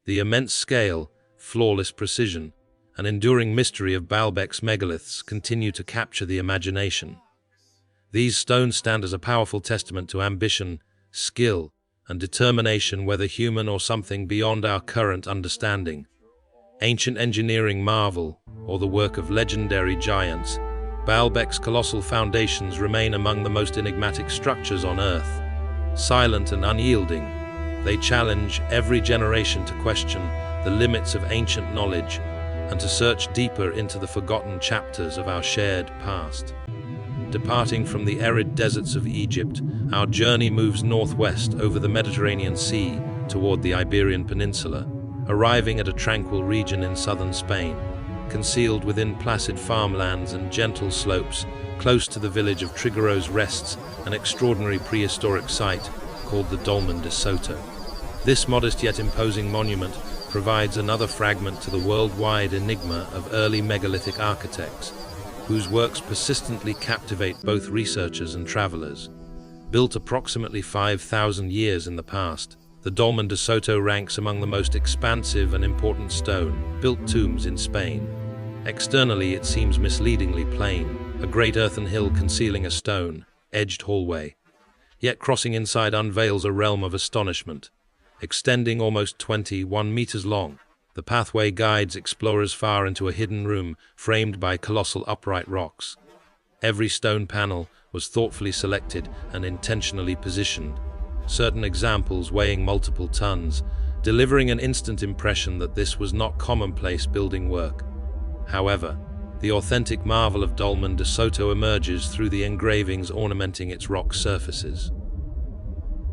[SPEAKER 1] The immense scale, flawless precision, and enduring mystery of Baalbek's megaliths continue to capture the imagination. These stones stand as a powerful testament to ambition, skill, and determination, whether human or something beyond our current understanding. Ancient engineering marvel, or the work of legendary giants, Baalbek's colossal foundations remain among the most enigmatic structures on Earth. Silent and unyielding, they challenge every generation to question the limits of ancient knowledge and to search deeper into the forgotten chapters of our shared past. Departing from the arid deserts of Egypt, our journey moves northwest over the Mediterranean Sea toward the Iberian Peninsula, arriving at a tranquil region in southern Spain, concealed within placid farmlands and gentle slopes. Close to the village of Trigueros rests an extraordinary prehistoric site called the Dolmen de Soto. This modest yet imposing monument provides another fragment to the worldwide enigma of early megalithic architects, whose works persistently captivate both researchers and travelers. Built approximately 5,000 years in the past, the Dolmen de Soto ranks among the most expansive and important stone-built tombs in Spain. Externally, it seems misleadingly plain, a great earthen hill concealing a stone-edged hallway. Yet crossing inside unveils a realm of astonishment. Extending almost 21 meters long, the pathway guides explorers far into a hidden room framed by colossal upright rocks. Every stone panel was thoughtfully selected and intentionally positioned, certain examples weighing multiple tons, delivering an instant impression that this was not commonplace building work. However, the authentic marvel of Dolmen de Soto emerges through the engravings ornamenting its rock surfaces.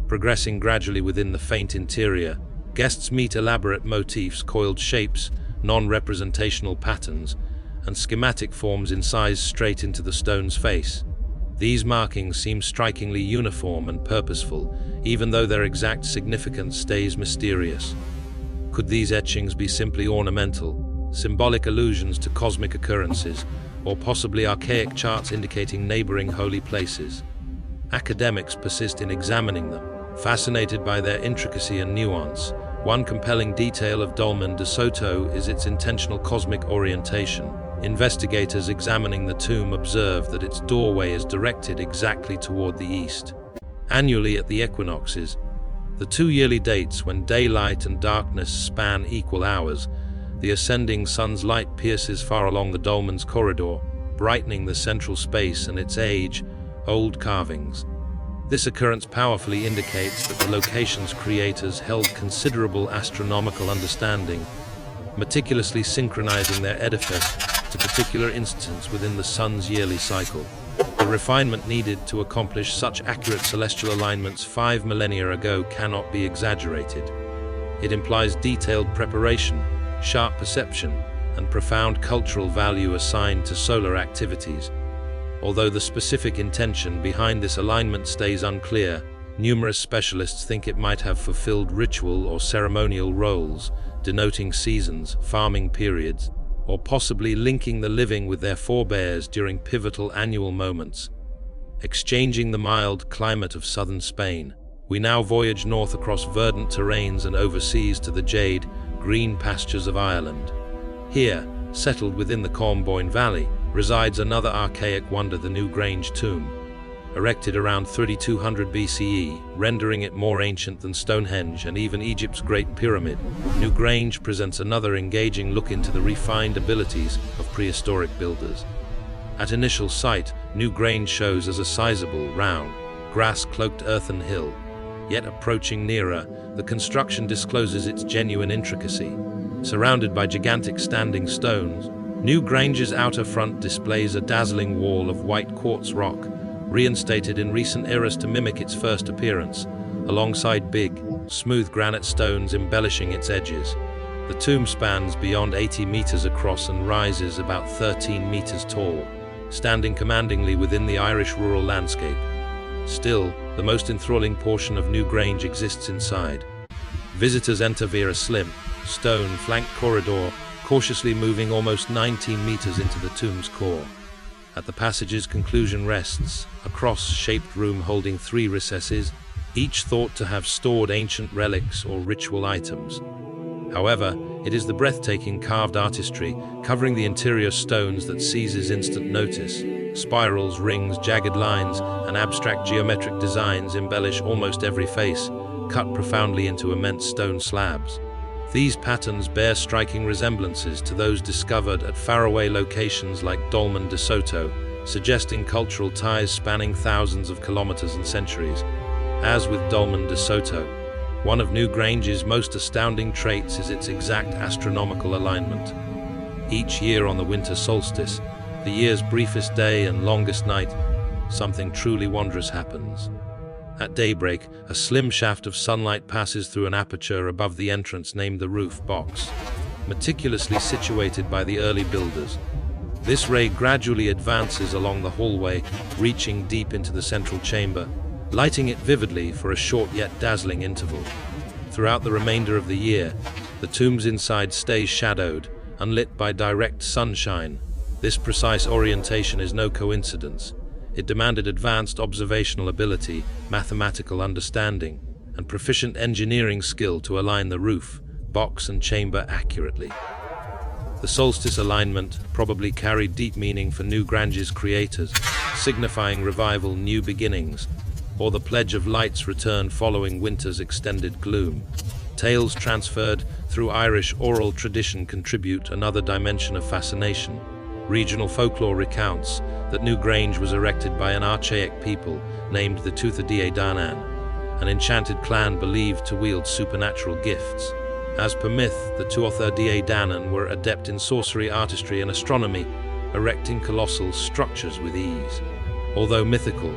[SPEAKER 1] Progressing gradually within the faint interior, guests meet elaborate motifs, coiled shapes, non-representational patterns, and schematic forms incised straight into the stone's face. These markings seem strikingly uniform and purposeful, even though their exact significance stays mysterious. Could these etchings be simply ornamental, symbolic allusions to cosmic occurrences, or possibly archaic charts indicating neighboring holy places? Academics persist in examining them, fascinated by their intricacy and nuance. One compelling detail of Dolmen de Soto is its intentional cosmic orientation. Investigators examining the tomb observe that its doorway is directed exactly toward the east. Annually at the equinoxes, the two yearly dates when daylight and darkness span equal hours, the ascending sun's light pierces far along the dolmen's corridor, brightening the central space and its age-old carvings. This occurrence powerfully indicates that the location's creators held considerable astronomical understanding, meticulously synchronizing their edifice to particular instants within the sun's yearly cycle. The refinement needed to accomplish such accurate celestial alignments 5 millennia ago cannot be exaggerated. It implies detailed preparation, sharp perception, and profound cultural value assigned to solar activities. Although the specific intention behind this alignment stays unclear, numerous specialists think it might have fulfilled ritual or ceremonial roles, denoting seasons, farming periods, or possibly linking the living with their forebears during pivotal annual moments. Exchanging the mild climate of southern Spain, we now voyage north across verdant terrains and overseas to the jade, green pastures of Ireland. Here, settled within the Comboyne Valley, resides another archaic wonder, the Newgrange tomb. Erected around 3200 BCE, rendering it more ancient than Stonehenge and even Egypt's Great Pyramid, Newgrange presents another engaging look into the refined abilities of prehistoric builders. At initial sight, Newgrange shows as a sizable, round, grass-cloaked earthen hill. Yet approaching nearer, the construction discloses its genuine intricacy. Surrounded by gigantic standing stones, Newgrange's outer front displays a dazzling wall of white quartz rock, reinstated in recent eras to mimic its first appearance, alongside big, smooth granite stones embellishing its edges. The tomb spans beyond 80 meters across and rises about 13 meters tall, standing commandingly within the Irish rural landscape. Still, the most enthralling portion of Newgrange exists inside. Visitors enter via a slim, stone-flanked corridor, cautiously moving almost 19 meters into the tomb's core. At the passage's conclusion rests a cross-shaped room holding 3 recesses, each thought to have stored ancient relics or ritual items. However, it is the breathtaking carved artistry covering the interior stones that seizes instant notice. Spirals, rings, jagged lines, and abstract geometric designs embellish almost every face, cut profoundly into immense stone slabs. These patterns bear striking resemblances to those discovered at faraway locations like Dolmen de Soto, suggesting cultural ties spanning thousands of kilometers and centuries. As with Dolmen de Soto, one of Newgrange's most astounding traits is its exact astronomical alignment. Each year on the winter solstice, the year's briefest day and longest night, something truly wondrous happens. At daybreak, a slim shaft of sunlight passes through an aperture above the entrance named the roof box, meticulously situated by the early builders. This ray gradually advances along the hallway, reaching deep into the central chamber, lighting it vividly for a short yet dazzling interval. Throughout the remainder of the year, the tombs inside stay shadowed, unlit by direct sunshine. This precise orientation is no coincidence. It demanded advanced observational ability, mathematical understanding, and proficient engineering skill to align the roof, box, and chamber accurately. The solstice alignment probably carried deep meaning for Newgrange's creators, signifying revival, new beginnings, or the pledge of light's return following winter's extended gloom. Tales transferred through Irish oral tradition contribute another dimension of fascination. Regional folklore recounts that Newgrange was erected by an archaic people named the Tuatha Dé Danann, an enchanted clan believed to wield supernatural gifts. As per myth, the Tuatha Dé Danann were adept in sorcery, artistry, and astronomy, erecting colossal structures with ease. Although mythical,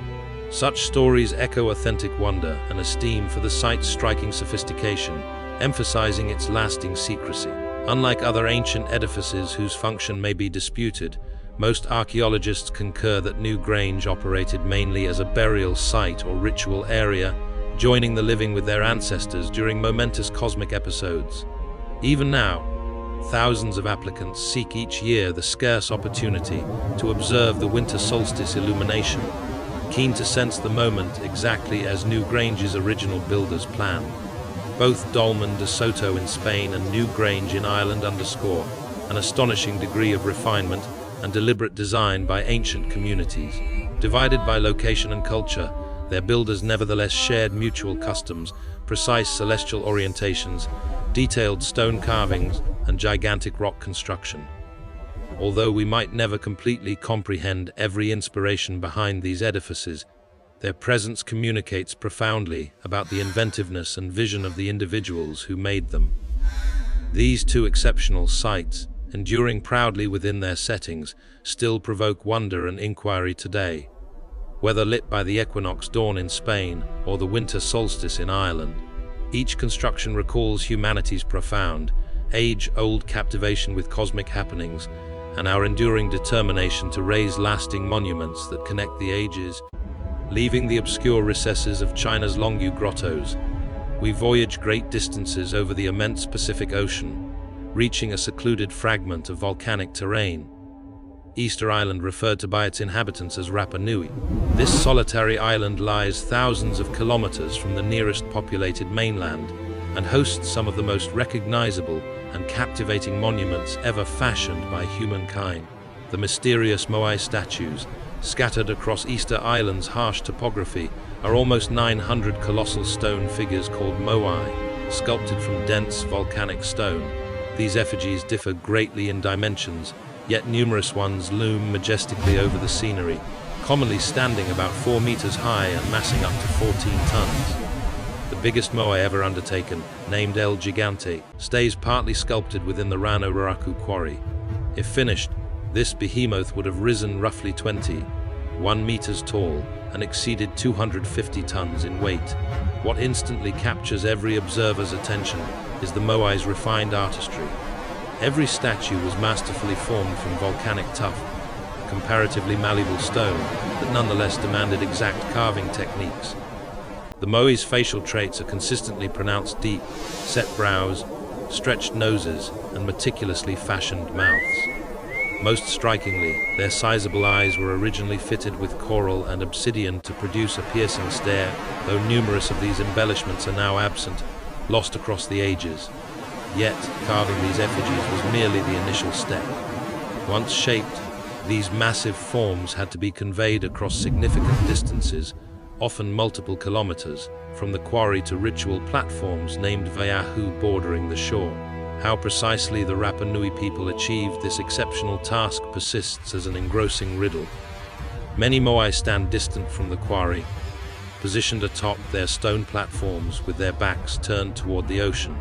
[SPEAKER 1] such stories echo authentic wonder and esteem for the site's striking sophistication, emphasizing its lasting secrecy. Unlike other ancient edifices whose function may be disputed, most archaeologists concur that Newgrange operated mainly as a burial site or ritual area, joining the living with their ancestors during momentous cosmic episodes. Even now, thousands of applicants seek each year the scarce opportunity to observe the winter solstice illumination, keen to sense the moment exactly as Newgrange's original builders planned. Both Dolmen de Soto in Spain and Newgrange in Ireland underscore an astonishing degree of refinement and deliberate design by ancient communities. Divided by location and culture, their builders nevertheless shared mutual customs, precise celestial orientations, detailed stone carvings, and gigantic rock construction. Although we might never completely comprehend every inspiration behind these edifices, their presence communicates profoundly about the inventiveness and vision of the individuals who made them. These two exceptional sites, enduring proudly within their settings, still provoke wonder and inquiry today. Whether lit by the equinox dawn in Spain or the winter solstice in Ireland, each construction recalls humanity's profound, age-old captivation with cosmic happenings and our enduring determination to raise lasting monuments that connect the ages. Leaving the obscure recesses of China's Longyu grottos, we voyage great distances over the immense Pacific Ocean, reaching a secluded fragment of volcanic terrain. Easter Island, referred to by its inhabitants as Rapa Nui. This solitary island lies thousands of kilometers from the nearest populated mainland and hosts some of the most recognizable and captivating monuments ever fashioned by humankind. The mysterious Moai statues, scattered across Easter Island's harsh topography, are almost 900 colossal stone figures called Moai, sculpted from dense volcanic stone. These effigies differ greatly in dimensions, yet numerous ones loom majestically over the scenery, commonly standing about 4 meters high and massing up to 14 tons. The biggest Moai ever undertaken, named El Gigante, stays partly sculpted within the Rano Raraku quarry. If finished, this behemoth would have risen roughly 21 meters tall and exceeded 250 tons in weight. What instantly captures every observer's attention is the Moai's refined artistry. Every statue was masterfully formed from volcanic tuff, a comparatively malleable stone that nonetheless demanded exact carving techniques. The Moai's facial traits are consistently pronounced: deep, set brows, stretched noses, and meticulously fashioned mouths. Most strikingly, their sizable eyes were originally fitted with coral and obsidian to produce a piercing stare, though numerous of these embellishments are now absent, lost across the ages. Yet, carving these effigies was merely the initial step. Once shaped, these massive forms had to be conveyed across significant distances, often multiple kilometers, from the quarry to ritual platforms named Vaiahu bordering the shore. How precisely the Rapa Nui people achieved this exceptional task persists as an engrossing riddle. Many Moai stand distant from the quarry, positioned atop their stone platforms with their backs turned toward the ocean.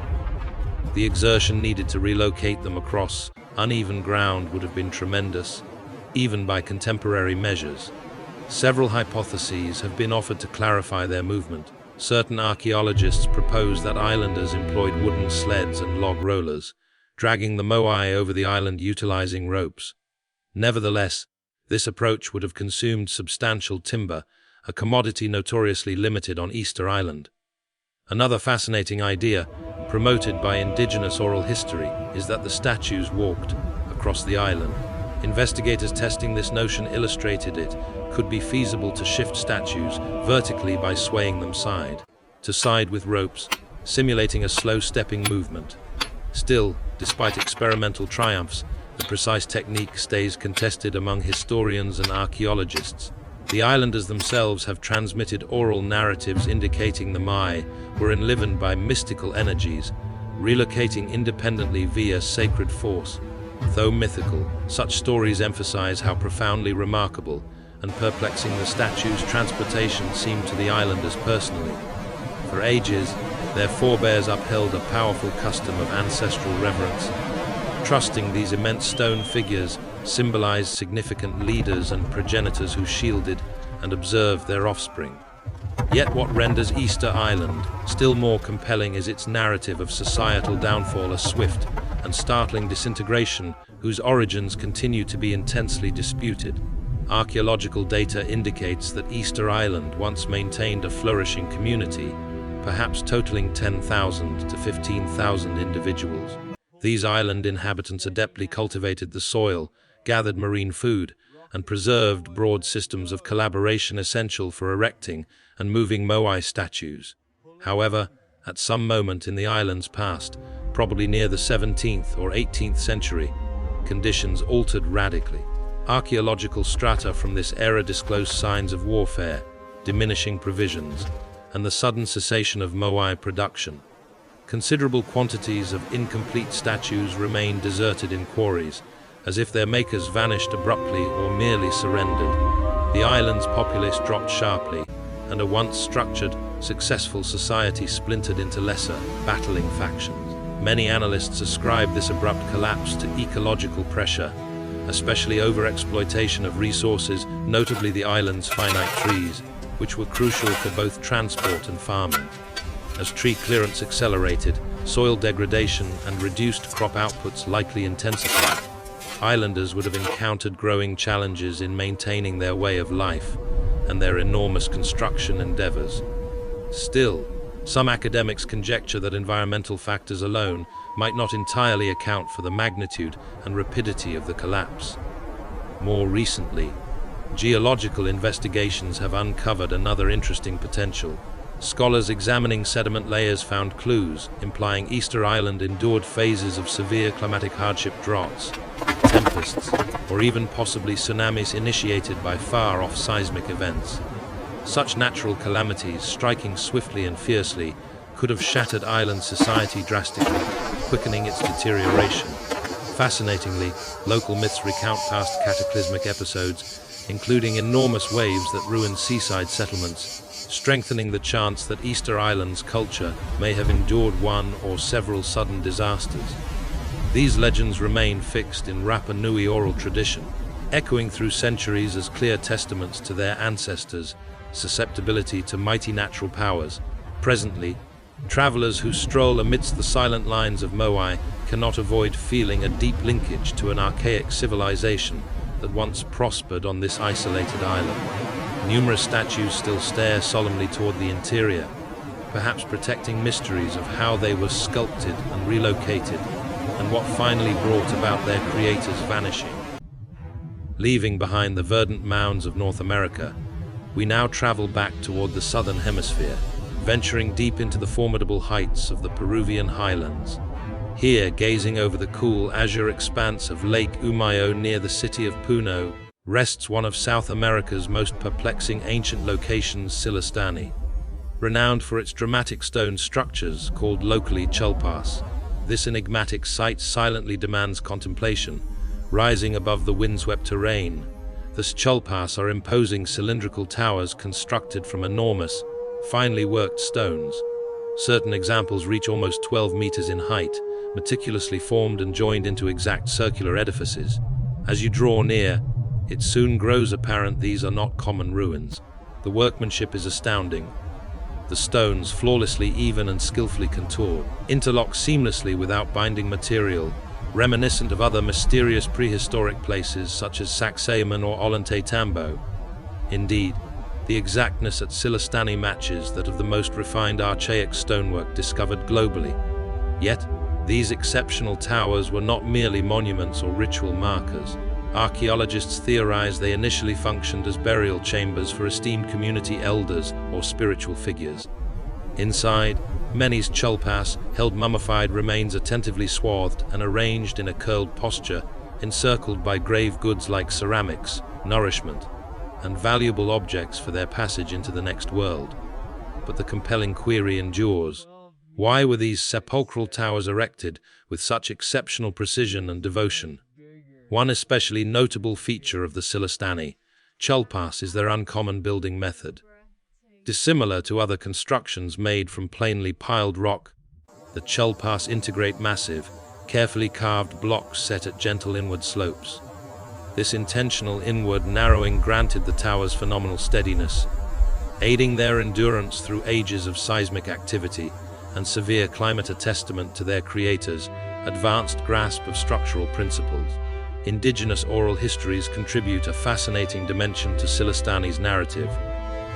[SPEAKER 1] The exertion needed to relocate them across uneven ground would have been tremendous, even by contemporary measures. Several hypotheses have been offered to clarify their movement. Certain archaeologists propose that islanders employed wooden sleds and log rollers, dragging the moai over the island utilizing ropes. Nevertheless, this approach would have consumed substantial timber, a commodity notoriously limited on Easter Island. Another fascinating idea, promoted by indigenous oral history, is that the statues walked across the island. Investigators testing this notion illustrated it could be feasible to shift statues vertically by swaying them side to side with ropes, simulating a slow-stepping movement. Still, despite experimental triumphs, the precise technique stays contested among historians and archaeologists. The islanders themselves have transmitted oral narratives indicating the Mai were enlivened by mystical energies, relocating independently via sacred force. Though mythical, such stories emphasize how profoundly remarkable and perplexing the statue's transportation seemed to the islanders personally. For ages, their forebears upheld a powerful custom of ancestral reverence, trusting these immense stone figures symbolized significant leaders and progenitors who shielded and observed their offspring. Yet what renders Easter Island still more compelling is its narrative of societal downfall, a swift and startling disintegration whose origins continue to be intensely disputed. Archaeological data indicates that Easter Island once maintained a flourishing community, perhaps totaling 10,000 to 15,000 individuals. These island inhabitants adeptly cultivated the soil, gathered marine food, and preserved broad systems of collaboration essential for erecting and moving moai statues. However, at some moment in the island's past, probably near the 17th or 18th century, conditions altered radically. Archaeological strata from this era disclose signs of warfare, diminishing provisions, and the sudden cessation of moai production. Considerable quantities of incomplete statues remain deserted in quarries, as if their makers vanished abruptly or merely surrendered. The island's populace dropped sharply, and a once structured, successful society splintered into lesser, battling factions. Many analysts ascribe this abrupt collapse to ecological pressure, especially overexploitation of resources, notably the island's finite trees, which were crucial for both transport and farming. As tree clearance accelerated, soil degradation and reduced crop outputs likely intensified. Islanders would have encountered growing challenges in maintaining their way of life and their enormous construction endeavors. Still, some academics conjecture that environmental factors alone might not entirely account for the magnitude and rapidity of the collapse. More recently, geological investigations have uncovered another interesting potential. Scholars examining sediment layers found clues implying Easter Island endured phases of severe climatic hardship, droughts, tempests, or even possibly tsunamis initiated by far-off seismic events. Such natural calamities, striking swiftly and fiercely, could have shattered island society drastically, quickening its deterioration. Fascinatingly, local myths recount past cataclysmic episodes, including enormous waves that ruined seaside settlements, strengthening the chance that Easter Island's culture may have endured one or several sudden disasters. These legends remain fixed in Rapa Nui oral tradition, echoing through centuries as clear testaments to their ancestors' susceptibility to mighty natural powers. Presently, travelers who stroll amidst the silent lines of moai cannot avoid feeling a deep linkage to an archaic civilization that once prospered on this isolated island. Numerous statues still stare solemnly toward the interior, perhaps protecting mysteries of how they were sculpted and relocated, and what finally brought about their creators' vanishing. Leaving behind the verdant mounds of North America, we now travel back toward the southern hemisphere, venturing deep into the formidable heights of the Peruvian highlands. Here, gazing over the cool, azure expanse of Lake Umayo near the city of Puno, rests one of South America's most perplexing ancient locations, Silistani. Renowned for its dramatic stone structures, called locally chulpas, this enigmatic site silently demands contemplation. Rising above the windswept terrain, the chulpas are imposing cylindrical towers constructed from enormous, finely worked stones. Certain examples reach almost 12 meters in height, meticulously formed and joined into exact circular edifices. As you draw near, It soon grows apparent these are not common ruins. The workmanship is astounding. The stones, flawlessly even and skillfully contoured, interlock seamlessly without binding material, reminiscent of other mysterious prehistoric places such as Sacsayhuaman or Ollantaytambo. Indeed, the exactness at Silistani matches that of the most refined archaic stonework discovered globally. Yet, these exceptional towers were not merely monuments or ritual markers. Archaeologists theorize they initially functioned as burial chambers for esteemed community elders or spiritual figures. Inside, many's chulpas held mummified remains attentively swathed and arranged in a curled posture, encircled by grave goods like ceramics, nourishment, and valuable objects for their passage into the next world. But the compelling query endures. Why were these sepulchral towers erected with such exceptional precision and devotion? One especially notable feature of the Silistani chulpas is their uncommon building method. Dissimilar to other constructions made from plainly piled rock, the chulpas integrate massive, carefully carved blocks set at gentle inward slopes. This intentional inward narrowing granted the towers phenomenal steadiness, aiding their endurance through ages of seismic activity and severe climate, a testament to their creators' advanced grasp of structural principles. Indigenous oral histories contribute a fascinating dimension to Silistani's narrative.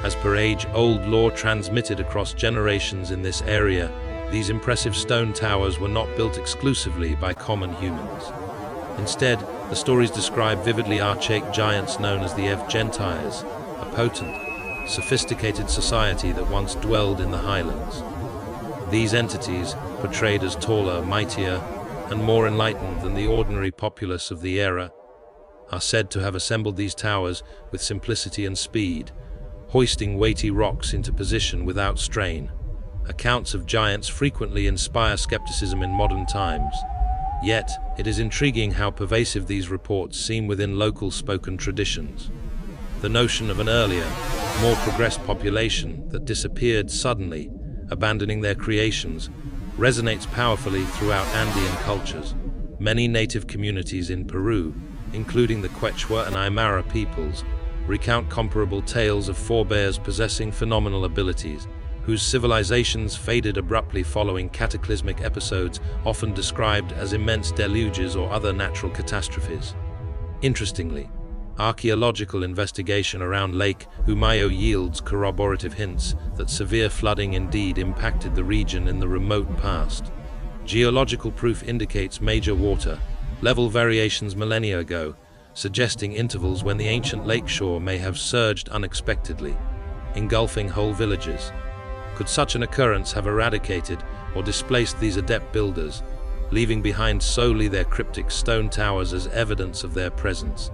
[SPEAKER 1] As per age-old lore transmitted across generations in this area, these impressive stone towers were not built exclusively by common humans. Instead, the stories describe vividly archaic giants known as the Gentiles, a potent, sophisticated society that once dwelled in the highlands. These entities, portrayed as taller, mightier, and more enlightened than the ordinary populace of the era, are said to have assembled these towers with simplicity and speed, hoisting weighty rocks into position without strain. Accounts of giants frequently inspire skepticism in modern times. Yet, it is intriguing how pervasive these reports seem within local spoken traditions. The notion of an earlier, more progressed population that disappeared suddenly, abandoning their creations, resonates powerfully throughout Andean cultures. Many native communities in Peru, including the Quechua and Aymara peoples, recount comparable tales of forebears possessing phenomenal abilities, whose civilizations faded abruptly following cataclysmic episodes often described as immense deluges or other natural catastrophes. Interestingly, archaeological investigation around Lake Umayo yields corroborative hints that severe flooding indeed impacted the region in the remote past. Geological proof indicates major water level variations millennia ago, suggesting intervals when the ancient lakeshore may have surged unexpectedly, engulfing whole villages. Could such an occurrence have eradicated or displaced these adept builders, leaving behind solely their cryptic stone towers as evidence of their presence?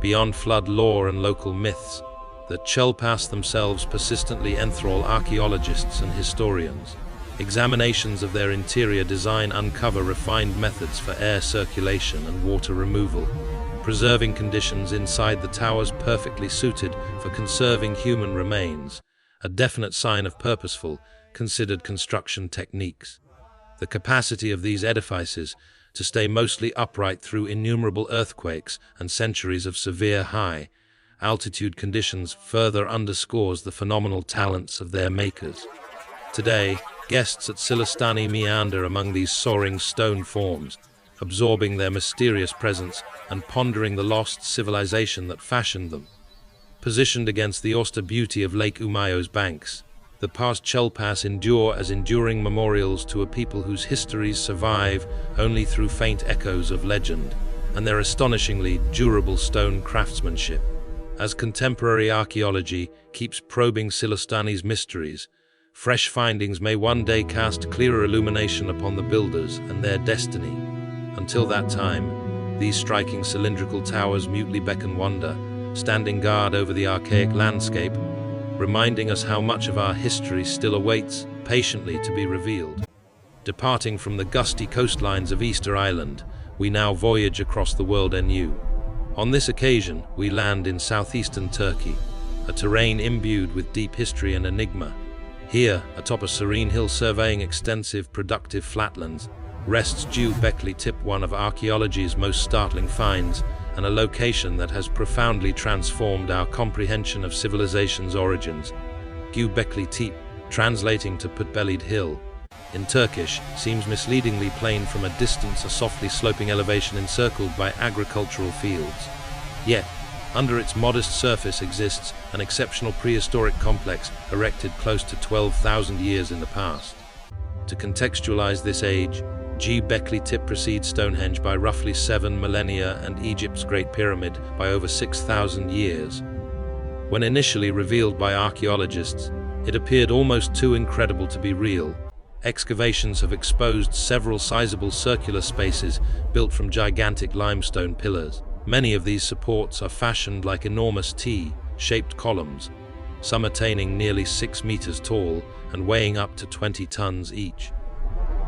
[SPEAKER 1] Beyond flood lore and local myths, the chulpas themselves persistently enthrall archaeologists and historians. Examinations of their interior design uncover refined methods for air circulation and water removal, preserving conditions inside the towers perfectly suited for conserving human remains, a definite sign of purposeful, considered construction techniques. The capacity of these edifices to stay mostly upright through innumerable earthquakes and centuries of severe high-altitude conditions further underscores the phenomenal talents of their makers. Today, guests at Silistani meander among these soaring stone forms, absorbing their mysterious presence and pondering the lost civilization that fashioned them. Positioned against the austere beauty of Lake Umayo's banks, the past chulpas endure as enduring memorials to a people whose histories survive only through faint echoes of legend and their astonishingly durable stone craftsmanship. As contemporary archaeology keeps probing Silistani's mysteries, fresh findings may one day cast clearer illumination upon the builders and their destiny. Until that time, these striking cylindrical towers mutely beckon wonder, standing guard over the archaic landscape, reminding us how much of our history still awaits patiently to be revealed. Departing from the gusty coastlines of Easter Island, we now voyage across the world anew. On this occasion, we land in southeastern Turkey, a terrain imbued with deep history and enigma. Here, atop a serene hill surveying extensive, productive flatlands, rests Baalbek, one of archaeology's most startling finds, and a location that has profoundly transformed our comprehension of civilization's origins. Göbekli Tepe, translating to pot-bellied hill, in Turkish, seems misleadingly plain from a distance, a softly sloping elevation encircled by agricultural fields. Yet, under its modest surface exists an exceptional prehistoric complex erected close to 12,000 years in the past. To contextualize this age, Göbekli Tepe precedes Stonehenge by roughly 7 millennia and Egypt's Great Pyramid by over 6,000 years. When initially revealed by archaeologists, it appeared almost too incredible to be real. Excavations have exposed several sizable circular spaces built from gigantic limestone pillars. Many of these supports are fashioned like enormous T-shaped columns, some attaining nearly 6 meters tall and weighing up to 20 tons each.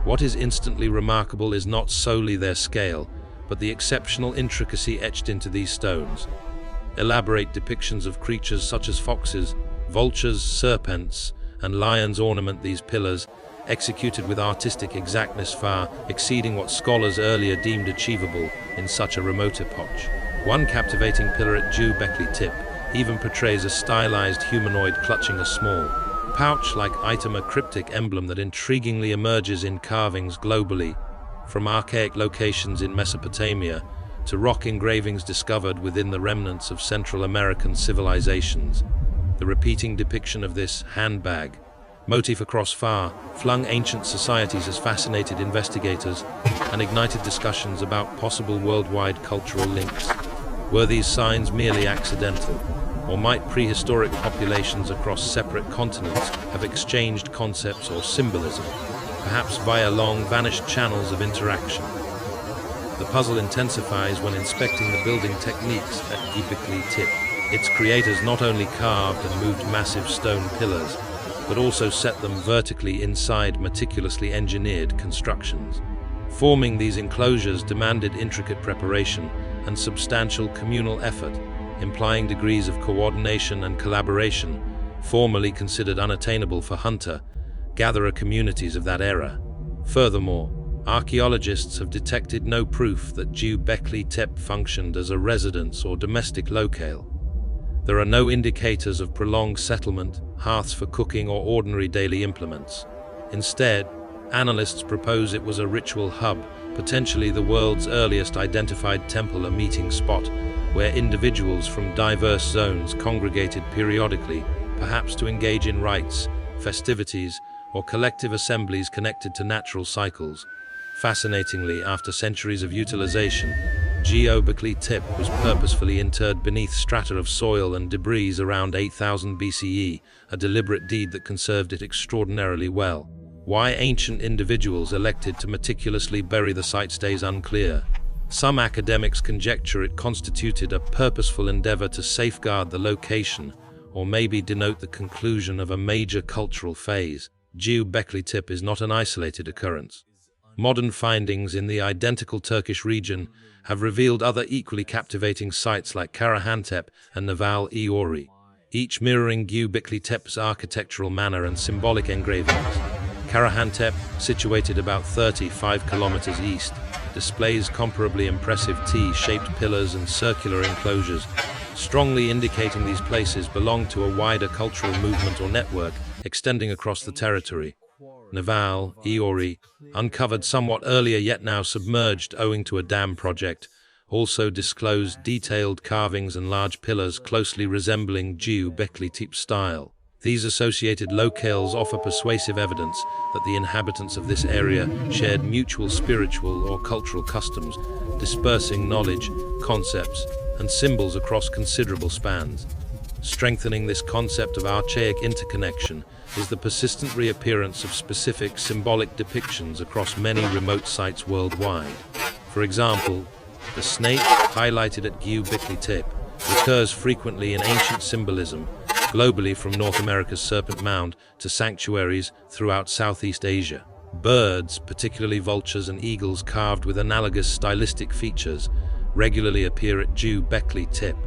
[SPEAKER 1] What is instantly remarkable is not solely their scale, but the exceptional intricacy etched into these stones. Elaborate depictions of creatures such as foxes, vultures, serpents, and lions ornament these pillars, executed with artistic exactness far exceeding what scholars earlier deemed achievable in such a remote epoch. One captivating pillar at Göbekli Tepe even portrays a stylized humanoid clutching a small, pouch-like item, a cryptic emblem that intriguingly emerges in carvings globally, from archaic locations in Mesopotamia to rock engravings discovered within the remnants of Central American civilizations. The repeating depiction of this handbag motif across far-flung ancient societies has fascinated investigators and ignited discussions about possible worldwide cultural links. Were these signs merely accidental, or might prehistoric populations across separate continents have exchanged concepts or symbolism, perhaps via long-vanished channels of interaction? The puzzle intensifies when inspecting the building techniques at Göbekli Tepe. Its creators not only carved and moved massive stone pillars, but also set them vertically inside meticulously engineered constructions. Forming these enclosures demanded intricate preparation and substantial communal effort, implying degrees of coordination and collaboration formerly considered unattainable for hunter-gatherer communities of that era. Furthermore, archaeologists have detected no proof that Göbekli Tepe functioned as a residence or domestic locale. There are no indicators of prolonged settlement, hearths for cooking, or ordinary daily implements. Instead, analysts propose it was a ritual hub, potentially the world's earliest identified temple, a meeting spot where individuals from diverse zones congregated periodically, perhaps to engage in rites, festivities, or collective assemblies connected to natural cycles. Fascinatingly, after centuries of utilization, Göbekli Tepe was purposefully interred beneath strata of soil and debris around 8000 BCE, a deliberate deed that conserved it extraordinarily well. Why ancient individuals elected to meticulously bury the site stays unclear. Some academics conjecture it constituted a purposeful endeavor to safeguard the location, or maybe denote the conclusion of a major cultural phase. Göbekli Tepe is not an isolated occurrence. Modern findings in the identical Turkish region have revealed other equally captivating sites like Karahantepe and Naval-e each mirroring Göbekli Tepe's architectural manner and symbolic engravings. Karahantepe, situated about 35 kilometers east, displays comparably impressive T-shaped pillars and circular enclosures, strongly indicating these places belong to a wider cultural movement or network extending across the territory. Naval-e, uncovered somewhat earlier yet now submerged owing to a dam project, also disclosed detailed carvings and large pillars closely resembling Göbekli Tepe style. These associated locales offer persuasive evidence that the inhabitants of this area shared mutual spiritual or cultural customs, dispersing knowledge, concepts, and symbols across considerable spans. Strengthening this concept of archaic interconnection is the persistent reappearance of specific symbolic depictions across many remote sites worldwide. For example, the snake, highlighted at Göbekli Tepe, recurs frequently in ancient symbolism, globally from North America's Serpent Mound to sanctuaries throughout Southeast Asia. Birds, particularly vultures and eagles carved with analogous stylistic features, regularly appear at Göbekli Tepe,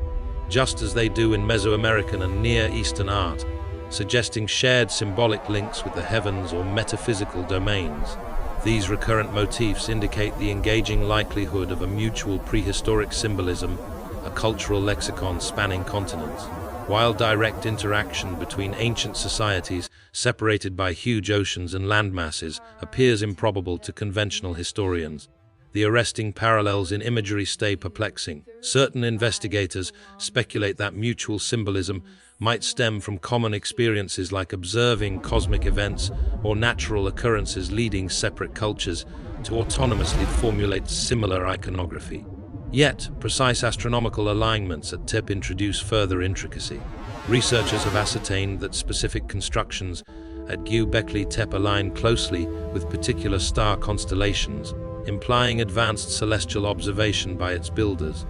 [SPEAKER 1] just as they do in Mesoamerican and Near Eastern art, suggesting shared symbolic links with the heavens or metaphysical domains. These recurrent motifs indicate the engaging likelihood of a mutual prehistoric symbolism, a cultural lexicon spanning continents. While direct interaction between ancient societies, separated by huge oceans and landmasses, appears improbable to conventional historians, the arresting parallels in imagery stay perplexing. Certain investigators speculate that mutual symbolism might stem from common experiences like observing cosmic events or natural occurrences leading separate cultures to autonomously formulate similar iconography. Yet, precise astronomical alignments at tip introduce further intricacy. Researchers have ascertained that specific constructions at Göbekli Tepe align closely with particular star constellations, implying advanced celestial observation by its builders.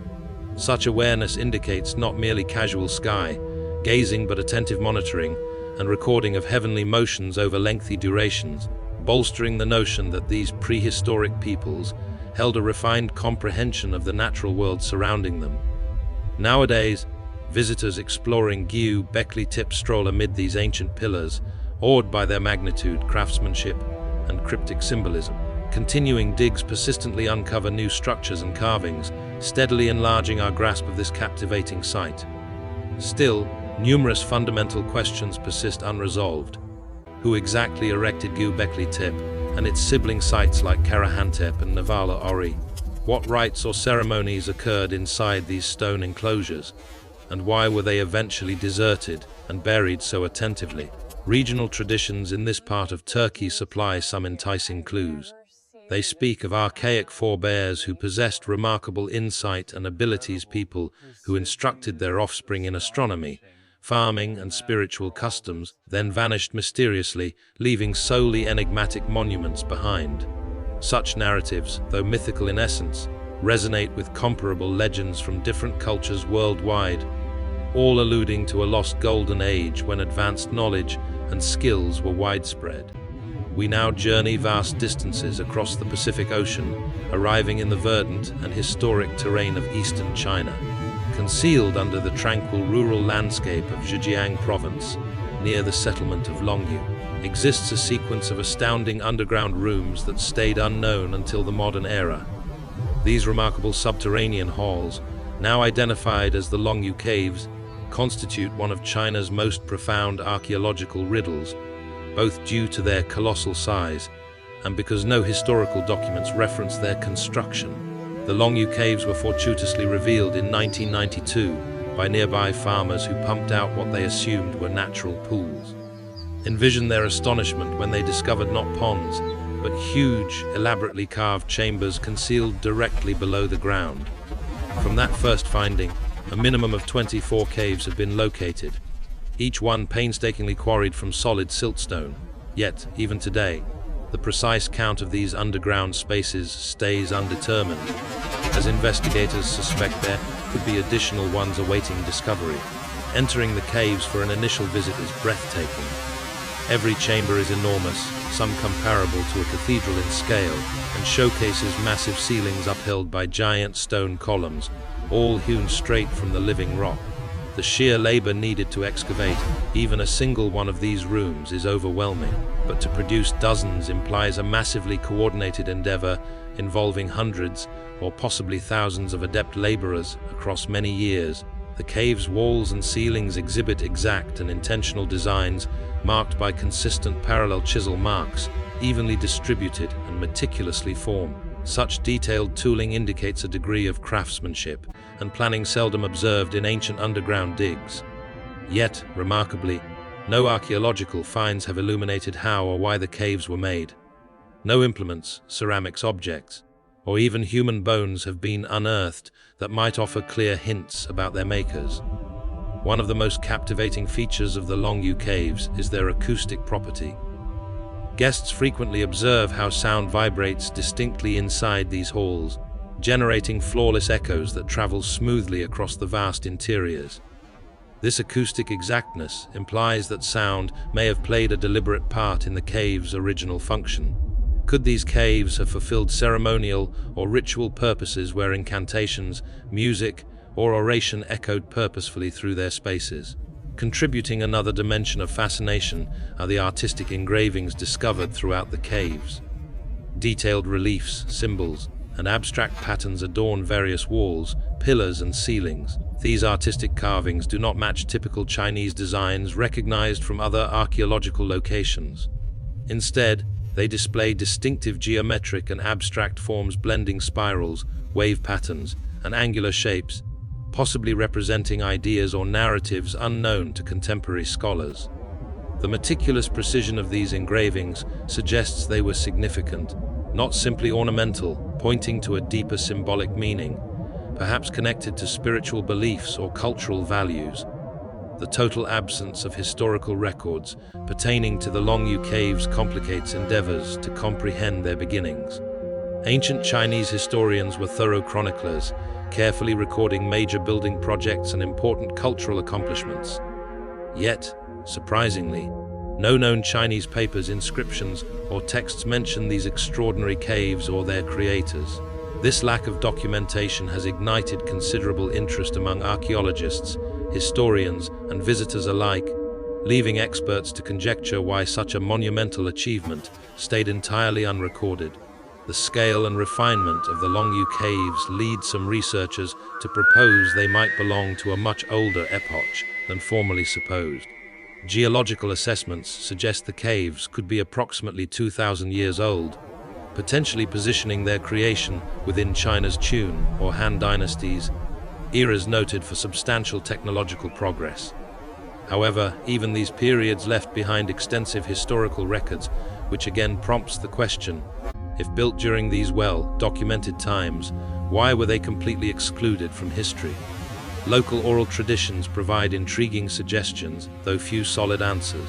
[SPEAKER 1] Such awareness indicates not merely casual sky gazing but attentive monitoring and recording of heavenly motions over lengthy durations, bolstering the notion that these prehistoric peoples held a refined comprehension of the natural world surrounding them. Nowadays, visitors exploring Göbekli Tepe stroll amid these ancient pillars, awed by their magnitude, craftsmanship, and cryptic symbolism. Continuing digs persistently uncover new structures and carvings, steadily enlarging our grasp of this captivating site. Still, numerous fundamental questions persist unresolved. Who exactly erected Göbekli Tepe and its sibling sites like Karahantepe and Nevala Ori? What rites or ceremonies occurred inside these stone enclosures? And why were they eventually deserted and buried so attentively? Regional traditions in this part of Turkey supply some enticing clues. They speak of archaic forebears who possessed remarkable insight and abilities, people who instructed their offspring in astronomy, farming, and spiritual customs, then vanished mysteriously, leaving solely enigmatic monuments behind. Such narratives, though mythical in essence, resonate with comparable legends from different cultures worldwide, all alluding to a lost golden age when advanced knowledge and skills were widespread. We now journey vast distances across the Pacific Ocean, arriving in the verdant and historic terrain of eastern China. Concealed under the tranquil rural landscape of Zhejiang province, near the settlement of Longyu, exists a sequence of astounding underground rooms that stayed unknown until the modern era. These remarkable subterranean halls, now identified as the Longyu Caves, constitute one of China's most profound archaeological riddles, both due to their colossal size and because no historical documents reference their construction. The Longyu Caves were fortuitously revealed in 1992 by nearby farmers who pumped out what they assumed were natural pools. Envision their astonishment when they discovered not ponds, but huge, elaborately carved chambers concealed directly below the ground. From that first finding, a minimum of 24 caves have been located, each one painstakingly quarried from solid siltstone. Yet, even today, the precise count of these underground spaces stays undetermined, as investigators suspect there could be additional ones awaiting discovery. Entering the caves for an initial visit is breathtaking. Every chamber is enormous, some comparable to a cathedral in scale, and showcases massive ceilings upheld by giant stone columns, all hewn straight from the living rock. The sheer labor needed to excavate even a single one of these rooms is overwhelming, but to produce dozens implies a massively coordinated endeavor involving hundreds or possibly thousands of adept laborers across many years. The cave's walls and ceilings exhibit exact and intentional designs marked by consistent parallel chisel marks, evenly distributed and meticulously formed. Such detailed tooling indicates a degree of craftsmanship and planning seldom observed in ancient underground digs. Yet, remarkably, no archaeological finds have illuminated how or why the caves were made. No implements, ceramics objects, or even human bones have been unearthed that might offer clear hints about their makers. One of the most captivating features of the Longyu Caves is their acoustic property. Guests frequently observe how sound vibrates distinctly inside these halls, generating flawless echoes that travel smoothly across the vast interiors. This acoustic exactness implies that sound may have played a deliberate part in the cave's original function. Could these caves have fulfilled ceremonial or ritual purposes where incantations, music, or oration echoed purposefully through their spaces? Contributing another dimension of fascination are the artistic engravings discovered throughout the caves. Detailed reliefs, symbols, and abstract patterns adorn various walls, pillars, and ceilings. These artistic carvings do not match typical Chinese designs recognized from other archaeological locations. Instead, they display distinctive geometric and abstract forms blending spirals, wave patterns, and angular shapes, possibly representing ideas or narratives unknown to contemporary scholars. The meticulous precision of these engravings suggests they were significant, not simply ornamental, pointing to a deeper symbolic meaning, perhaps connected to spiritual beliefs or cultural values. The total absence of historical records pertaining to the Longyu Caves complicates endeavors to comprehend their beginnings. Ancient Chinese historians were thorough chroniclers, carefully recording major building projects and important cultural accomplishments. Yet, surprisingly, no known Chinese papers, inscriptions, or texts mention these extraordinary caves or their creators. This lack of documentation has ignited considerable interest among archaeologists, historians, and visitors alike, leaving experts to conjecture why such a monumental achievement stayed entirely unrecorded. The scale and refinement of the Longyu Caves lead some researchers to propose they might belong to a much older epoch than formerly supposed. Geological assessments suggest the caves could be approximately 2,000 years old, potentially positioning their creation within China's Qun or Han dynasties, eras noted for substantial technological progress. However, even these periods left behind extensive historical records, which again prompts the question, if built during these well-documented times, why were they completely excluded from history? Local oral traditions provide intriguing suggestions, though few solid answers.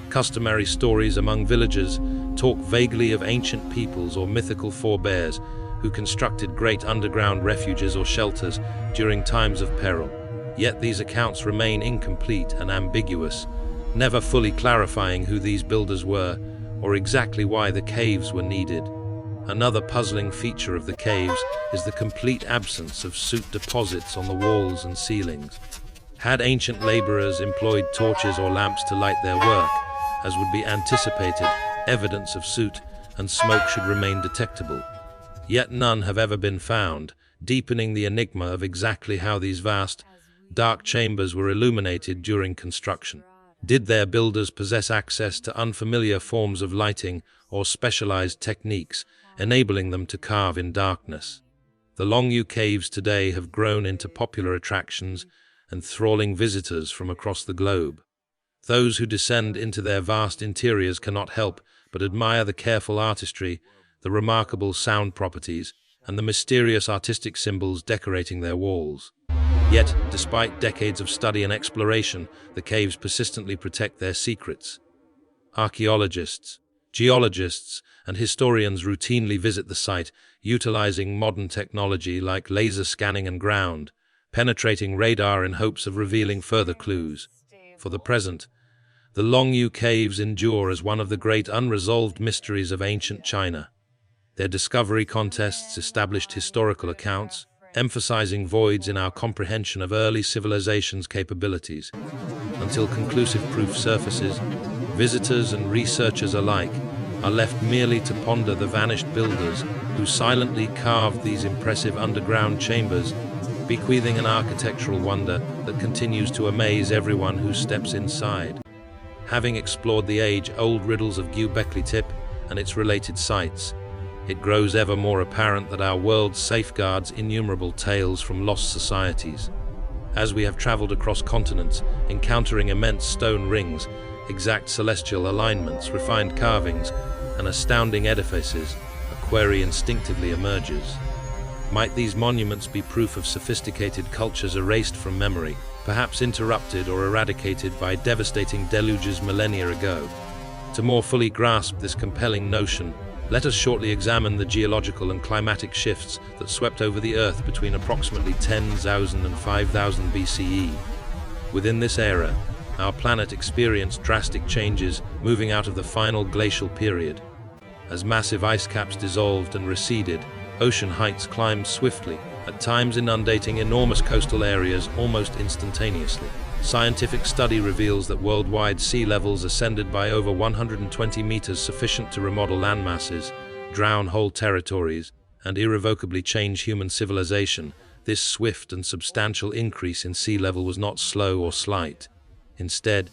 [SPEAKER 1] Customary stories among villagers talk vaguely of ancient peoples or mythical forebears who constructed great underground refuges or shelters during times of peril. Yet these accounts remain incomplete and ambiguous, never fully clarifying who these builders were or exactly why the caves were needed. Another puzzling feature of the caves is the complete absence of soot deposits on the walls and ceilings. Had ancient laborers employed torches or lamps to light their work, as would be anticipated, evidence of soot and smoke should remain detectable. Yet none have ever been found, deepening the enigma of exactly how these vast, dark chambers were illuminated during construction. Did their builders possess access to unfamiliar forms of lighting or specialized techniques, enabling them to carve in darkness? The Longyu Caves today have grown into popular attractions, enthralling visitors from across the globe. Those who descend into their vast interiors cannot help but admire the careful artistry, the remarkable sound properties, and the mysterious artistic symbols decorating their walls. Yet, despite decades of study and exploration, the caves persistently protect their secrets. Archaeologists, geologists, and historians routinely visit the site, utilizing modern technology like laser scanning and ground, penetrating radar in hopes of revealing further clues. For the present, the Longyu Caves endure as one of the great unresolved mysteries of ancient China. Their discovery contests established historical accounts, emphasizing voids in our comprehension of early civilizations' capabilities. Until conclusive proof surfaces, visitors and researchers alike are left merely to ponder the vanished builders who silently carved these impressive underground chambers, bequeathing an architectural wonder that continues to amaze everyone who steps inside. Having explored the age-old riddles of Göbekli Tepe and its related sites, it grows ever more apparent that our world safeguards innumerable tales from lost societies. As we have traveled across continents, encountering immense stone rings, exact celestial alignments, refined carvings, and astounding edifices, a query instinctively emerges. Might these monuments be proof of sophisticated cultures erased from memory, perhaps interrupted or eradicated by devastating deluges millennia ago? To more fully grasp this compelling notion, let us shortly examine the geological and climatic shifts that swept over the Earth between approximately 10,000 and 5,000 BCE. Within this era, our planet experienced drastic changes, moving out of the final glacial period. As massive ice caps dissolved and receded, ocean heights climbed swiftly, at times inundating enormous coastal areas almost instantaneously. Scientific study reveals that worldwide sea levels ascended by over 120 meters, sufficient to remodel land masses, drown whole territories, and irrevocably change human civilization, this swift and substantial increase in sea level was not slow or slight. Instead,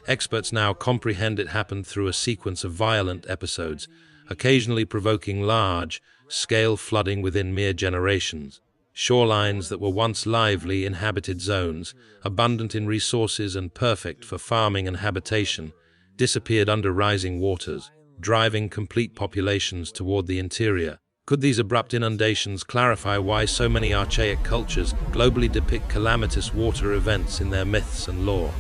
[SPEAKER 1] experts now comprehend it happened through a sequence of violent episodes, occasionally provoking large-scale flooding within mere generations. Shorelines that were once lively inhabited zones, abundant in resources and perfect for farming and habitation, disappeared under rising waters, driving complete populations toward the interior. Could these abrupt inundations clarify why so many archaic cultures globally depict calamitous water events in their myths and lore?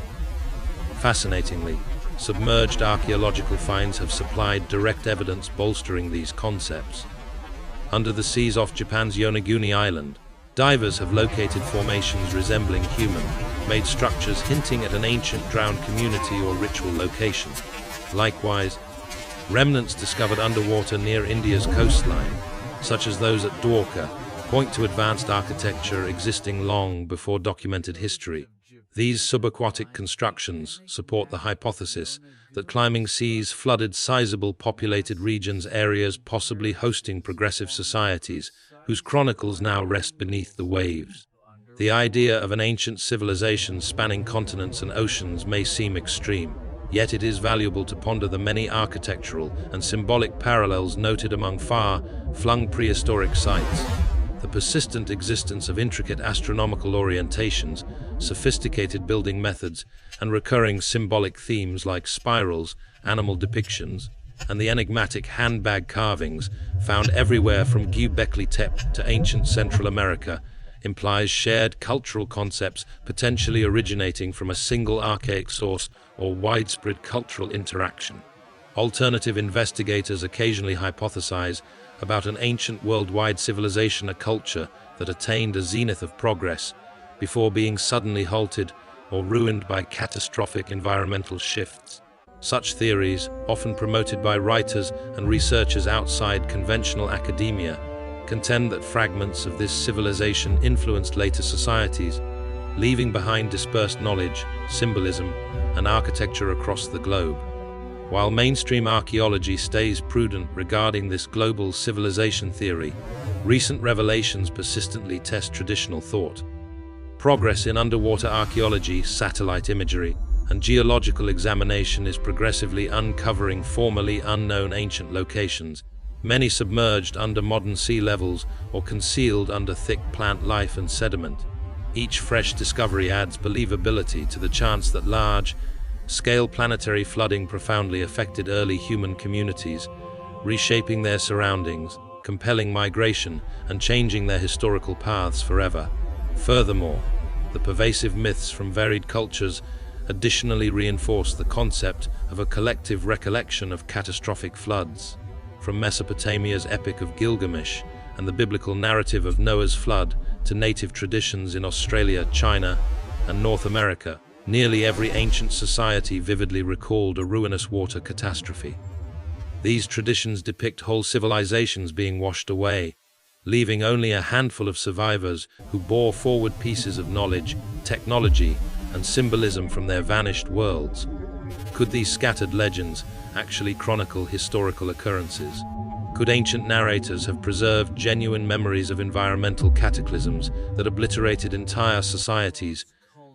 [SPEAKER 1] Fascinatingly, submerged archaeological finds have supplied direct evidence bolstering these concepts. Under the seas off Japan's Yonaguni Island, divers have located formations resembling human-made structures hinting at an ancient drowned community or ritual location. Likewise, remnants discovered underwater near India's coastline, such as those at Dwarka, point to advanced architecture existing long before documented history. These subaquatic constructions support the hypothesis that climbing seas flooded sizable populated regions, areas possibly hosting progressive societies whose chronicles now rest beneath the waves. The idea of an ancient civilization spanning continents and oceans may seem extreme, yet it is valuable to ponder the many architectural and symbolic parallels noted among far-flung prehistoric sites. The persistent existence of intricate astronomical orientations, sophisticated building methods, and recurring symbolic themes like spirals, animal depictions, and the enigmatic handbag carvings found everywhere from Göbekli Tepe to ancient Central America implies shared cultural concepts potentially originating from a single archaic source or widespread cultural interaction. Alternative investigators occasionally hypothesize about an ancient worldwide civilization, a culture that attained a zenith of progress before being suddenly halted or ruined by catastrophic environmental shifts. Such theories, often promoted by writers and researchers outside conventional academia, contend that fragments of this civilization influenced later societies, leaving behind dispersed knowledge, symbolism, and architecture across the globe. While mainstream archaeology stays prudent regarding this global civilization theory, recent revelations persistently test traditional thought. Progress in underwater archaeology, satellite imagery, and geological examination is progressively uncovering formerly unknown ancient locations, many submerged under modern sea levels or concealed under thick plant life and sediment. Each fresh discovery adds believability to the chance that large-scale planetary flooding profoundly affected early human communities, reshaping their surroundings, compelling migration, and changing their historical paths forever. Furthermore, the pervasive myths from varied cultures additionally reinforce the concept of a collective recollection of catastrophic floods. From Mesopotamia's Epic of Gilgamesh and the biblical narrative of Noah's flood to native traditions in Australia, China, and North America, nearly every ancient society vividly recalled a ruinous water catastrophe. These traditions depict whole civilizations being washed away, leaving only a handful of survivors who bore forward pieces of knowledge, technology, and symbolism from their vanished worlds. Could these scattered legends actually chronicle historical occurrences? Could ancient narrators have preserved genuine memories of environmental cataclysms that obliterated entire societies,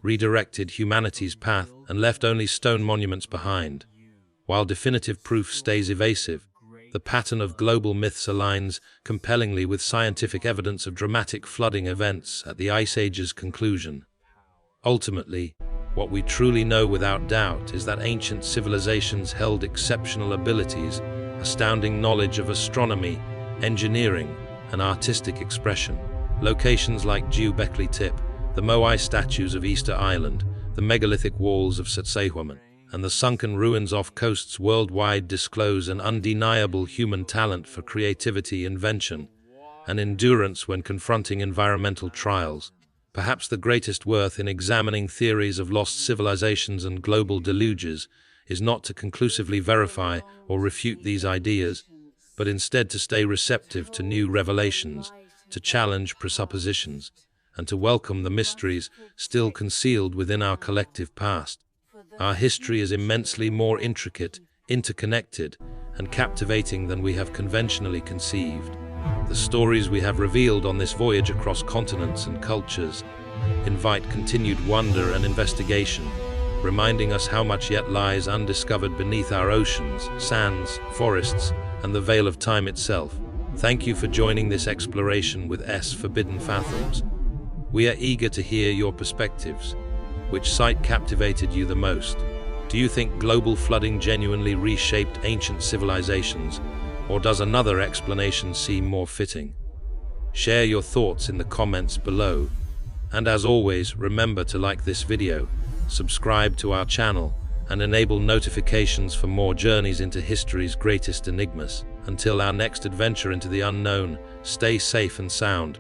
[SPEAKER 1] redirected humanity's path, and left only stone monuments behind? While definitive proof stays evasive, the pattern of global myths aligns compellingly with scientific evidence of dramatic flooding events at the Ice Age's conclusion. Ultimately, what we truly know without doubt is that ancient civilizations held exceptional abilities, astounding knowledge of astronomy, engineering, and artistic expression. Locations like Göbekli Tepe, the Moai statues of Easter Island, the megalithic walls of Sacsayhuaman, and the sunken ruins off coasts worldwide disclose an undeniable human talent for creativity, invention, and endurance when confronting environmental trials. Perhaps the greatest worth in examining theories of lost civilizations and global deluges is not to conclusively verify or refute these ideas, but instead to stay receptive to new revelations, to challenge presuppositions, and to welcome the mysteries still concealed within our collective past. Our history is immensely more intricate, interconnected, and captivating than we have conventionally conceived. The stories we have revealed on this voyage across continents and cultures invite continued wonder and investigation, reminding us how much yet lies undiscovered beneath our oceans, sands, forests, and the veil of time itself. Thank you for joining this exploration with Forbidden Fathoms. We are eager to hear your perspectives. Which site captivated you the most? Do you think global flooding genuinely reshaped ancient civilizations, or does another explanation seem more fitting? Share your thoughts in the comments below. And as always, remember to like this video, subscribe to our channel, and enable notifications for more journeys into history's greatest enigmas. Until our next adventure into the unknown, stay safe and sound.